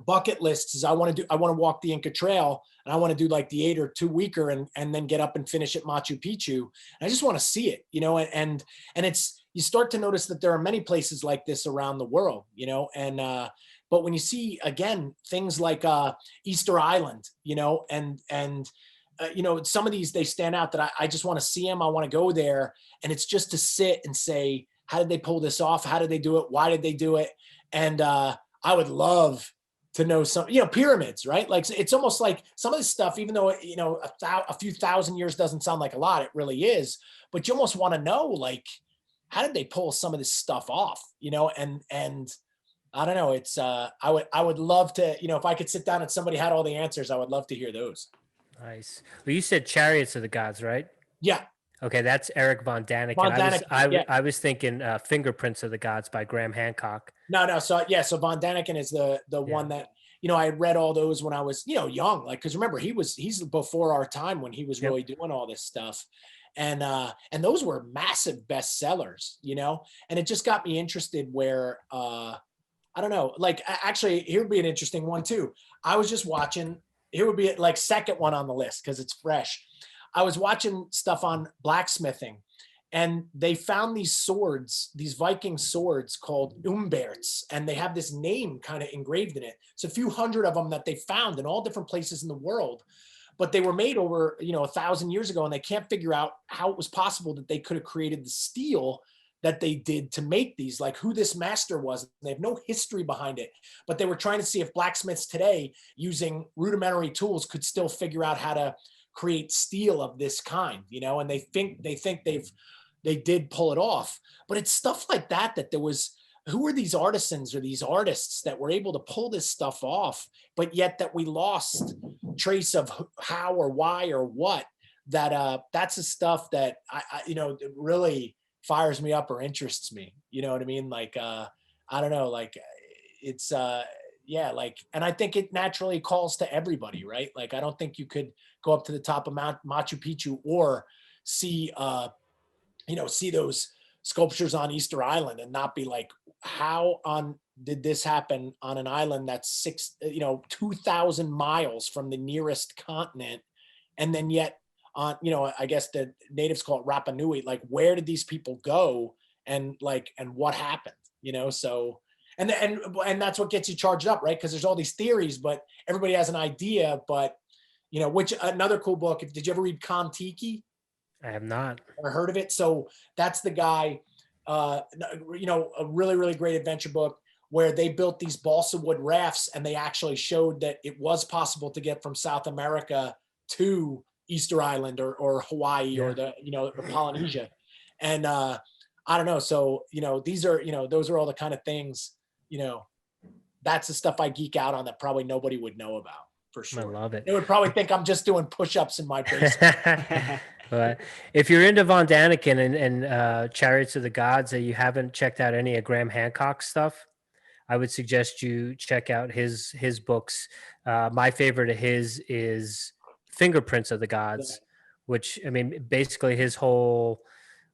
bucket lists is I want to walk the Inca Trail, and I want to do like the 8 or 2 weeker and then get up and finish at Machu Picchu. And I just want to see it, and it's, you start to notice that there are many places like this around the world, but when you see again, things like Easter Island, some of these, they stand out that I just want to see them. I want to go there, and it's just to sit and say, how did they pull this off? How did they do it? Why did they do it? And I would love to know some, pyramids, right? Like, it's almost like some of this stuff, even though, a few thousand years doesn't sound like a lot, it really is. But you almost want to know, like, how did they pull some of this stuff off? And I don't know. It's I would love to, if I could sit down and somebody had all the answers, I would love to hear those. Nice. Well, you said Chariots of the Gods, right? Yeah. Okay, that's Eric von Daniken. I was thinking Fingerprints of the Gods by Graham Hancock. No. So von Daniken is the one that, I read all those when I was, young. Like, because remember, he's before our time when he was really doing all this stuff. And those were massive bestsellers, and it just got me interested where, I don't know, like, actually, here would be an interesting one too. I was just watching, here would be like second one on the list because it's fresh. I was watching stuff on blacksmithing, and they found these swords, these Viking swords called umberts, and they have this name kind of engraved in it. It's a few hundred of them that they found in all different places in the world, but they were made over, 1,000 years ago, and they can't figure out how it was possible that they could have created the steel that they did to make these, like who this master was. They have no history behind it, but they were trying to see if blacksmiths today using rudimentary tools could still figure out how to create steel of this kind, and they think they did pull it off. But it's stuff like that there was, who were these artisans or these artists that were able to pull this stuff off, but yet that we lost trace of how or why or what, that's the stuff that I it really fires me up or interests me. You know what I mean? Like, I don't know, like it's, yeah, like, and I think it naturally calls to everybody, right? Like, I don't think you could go up to the top of Machu Picchu or see, see those sculptures on Easter Island and not be like, how on did this happen on an island that's 2,000 miles from the nearest continent? And then yet on, I guess the natives call it Rapa Nui. Like, where did these people go? And what happened, so, and that's what gets you charged up, right? Because there's all these theories, but everybody has an idea, but which another cool book. Did you ever read Kon-Tiki? I have not. Or heard of it? So that's the guy, a really, really great adventure book where they built these balsa wood rafts, and they actually showed that it was possible to get from South America to Easter Island or Hawaii or or Polynesia. And I don't know. So, these are, those are all the kind of things, that's the stuff I geek out on that probably nobody would know about, for sure. I love it. They would probably think I'm just doing push-ups in my basement. But if you're into Von Daniken and Chariots of the Gods, and you haven't checked out any of Graham Hancock's stuff, I would suggest you check out his books. My favorite of his is Fingerprints of the Gods, which, I mean, basically a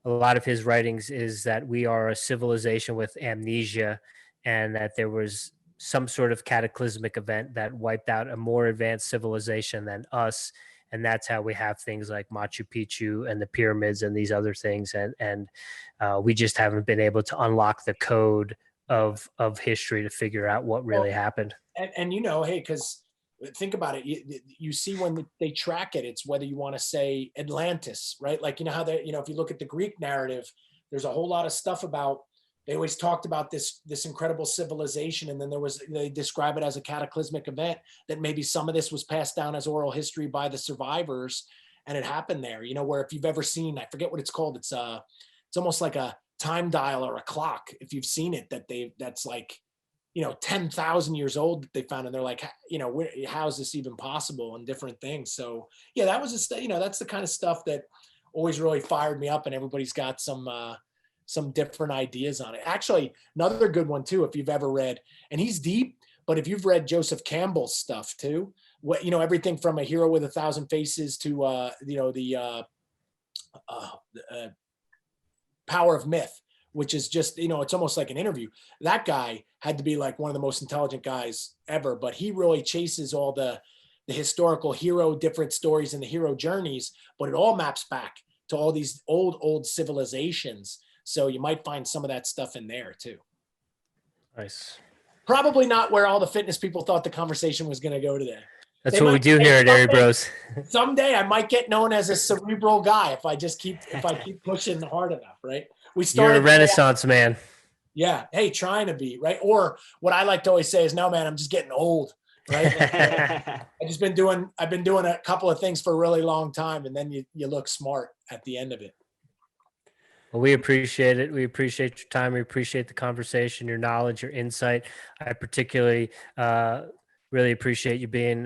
lot of his writings is that we are a civilization with amnesia, and that there was some sort of cataclysmic event that wiped out a more advanced civilization than us. And that's how we have things like Machu Picchu and the pyramids and these other things. And we just haven't been able to unlock the code of history to figure out what really happened. And hey, because think about it. You see when they track it, it's whether you want to say Atlantis, right? Like, how they, if you look at the Greek narrative, there's a whole lot of stuff about, they always talked about this incredible civilization. And then they describe it as a cataclysmic event, that maybe some of this was passed down as oral history by the survivors. And it happened there, where if you've ever seen, I forget what it's called. It's almost like a time dial or a clock. If you've seen it, that's like, 10,000 years old that they found. And they're like, how is this even possible, and different things. So yeah, that was that's the kind of stuff that always really fired me up, and everybody's got some different ideas on it. Actually, another good one too, if you've ever read, and he's deep, but if you've read Joseph Campbell's stuff too, everything from A Hero with a Thousand Faces to the Power of Myth, which is just, it's almost like an interview. That guy had to be like one of the most intelligent guys ever, but he really chases all the historical hero, different stories and the hero journeys, but it all maps back to all these old civilizations. So you might find some of that stuff in there too. Nice. Probably not where all the fitness people thought the conversation was going to go today. That's what we do here at Airey Bros. Someday I might get known as a cerebral guy if I keep pushing hard enough, right? You're a Renaissance man. Yeah. Hey, trying to be, right? Or what I like to always say is, no, man, I'm just getting old, right? I've been doing a couple of things for a really long time, and then you look smart at the end of it. Well, we appreciate it. We appreciate your time. We appreciate the conversation, your knowledge, your insight. I particularly really appreciate you being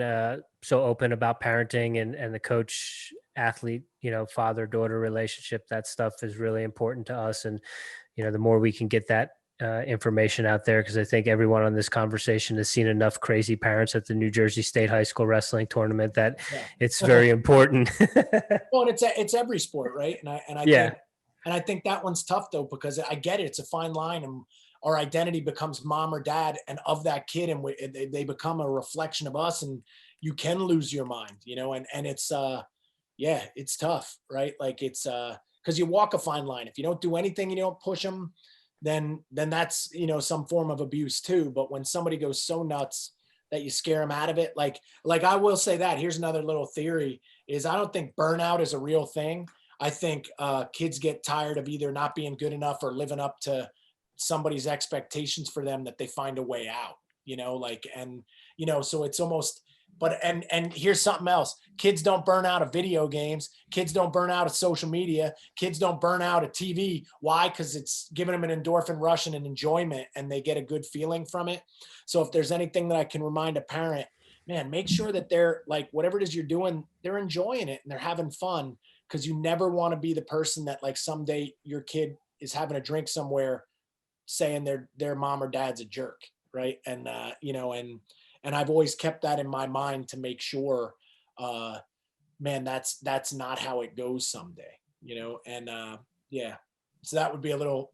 so open about parenting and the coach athlete, father-daughter relationship. That stuff is really important to us. And, the more we can get that information out there, because I think everyone on this conversation has seen enough crazy parents at the New Jersey State High School Wrestling Tournament that it's very important. Well, and it's every sport, right? And I think that one's tough though, because I get it. It's a fine line, and our identity becomes mom or dad and of that kid. And they become a reflection of us, and you can lose your mind, and it's, it's tough, right? Like it's, cause you walk a fine line. If you don't do anything, you don't push them, then that's, some form of abuse too. But when somebody goes so nuts that you scare them out of it, like I will say that, here's another little theory, is I don't think burnout is a real thing. I think kids get tired of either not being good enough or living up to somebody's expectations for them, that they find a way out, so it's almost, but, and here's something else. Kids don't burn out of video games. Kids don't burn out of social media. Kids don't burn out of TV. Why? Because it's giving them an endorphin rush and an enjoyment, and they get a good feeling from it. So if there's anything that I can remind a parent, man, make sure that they're like, whatever it is you're doing, they're enjoying it and they're having fun. Because you never want to be the person that, like, someday your kid is having a drink somewhere saying their mom or dad's a jerk, right? And and I've always kept that in my mind to make sure, man, that's not how it goes someday, and yeah. So that would be a little,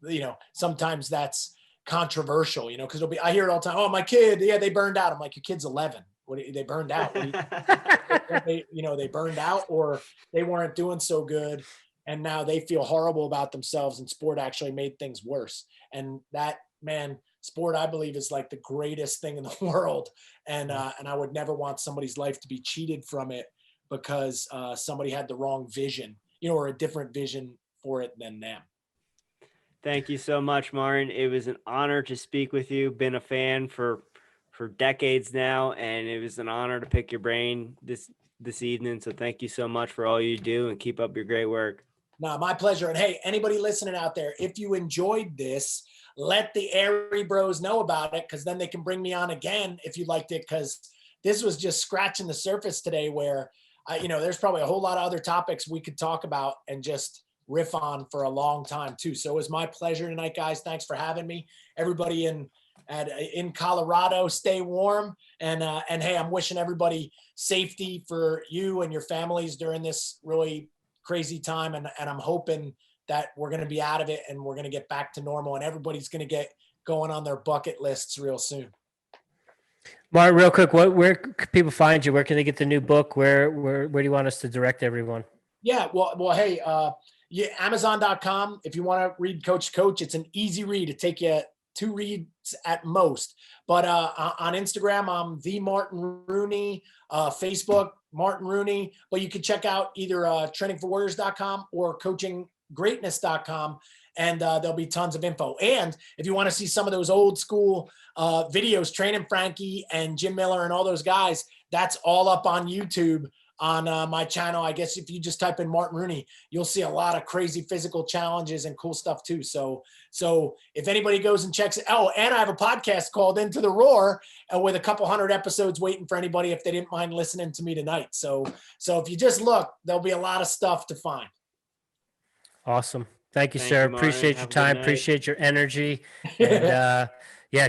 sometimes that's controversial, because I hear it all the time. Oh, my kid, yeah, they burned out. I'm like, your kid's 11. They burned out. They burned out, or they weren't doing so good, and now they feel horrible about themselves, and sport actually made things worse. And that, man, sport, I believe, is like the greatest thing in the world. And I would never want somebody's life to be cheated from it because somebody had the wrong vision, or a different vision for it than them. Thank you so much, Martin. It was an honor to speak with you. Been a fan for decades now, and it was an honor to pick your brain this evening. So thank you so much for all you do, and keep up your great work. No, my pleasure. And hey, anybody listening out there, if you enjoyed this, let the Airey Bros know about it, because then they can bring me on again if you liked it, because this was just scratching the surface today, where there's probably a whole lot of other topics we could talk about and just riff on for a long time too. So it was my pleasure tonight, guys. Thanks for having me. Everybody in Colorado, stay warm. And hey, I'm wishing everybody safety for you and your families during this really crazy time. And I'm hoping that we're going to be out of it and we're going to get back to normal, and everybody's going to get going on their bucket lists real soon. Martin, real quick, where can people find you? Where can they get the new book? Where do you want us to direct everyone? Yeah, well, hey, Amazon.com. If you want to read Coach, it's an easy read. It take you 2 reads at most. But on Instagram, I'm the Martin Rooney. Facebook, Martin Rooney. But you can check out either trainingforwarriors.com or coachinggreatness.com, and there'll be tons of info. And if you want to see some of those old school videos, training Frankie and Jim Miller and all those guys, that's all up on YouTube on my channel. I guess if you just type in Martin Rooney, you'll see a lot of crazy physical challenges and cool stuff too. So if anybody goes and checks it, and I have a podcast called Into the Roar with a couple hundred episodes waiting for anybody if they didn't mind listening to me tonight. So if you just look, there'll be a lot of stuff to find. Awesome. Thank you, sir. Appreciate your time. Appreciate your energy. And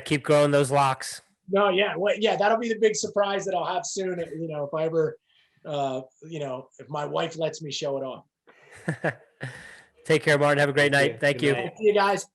keep growing those locks. No, yeah. Well, yeah, that'll be the big surprise that I'll have soon. If I ever, if my wife lets me show it off. Take care, Martin. Have a great night. Thank you. See you guys.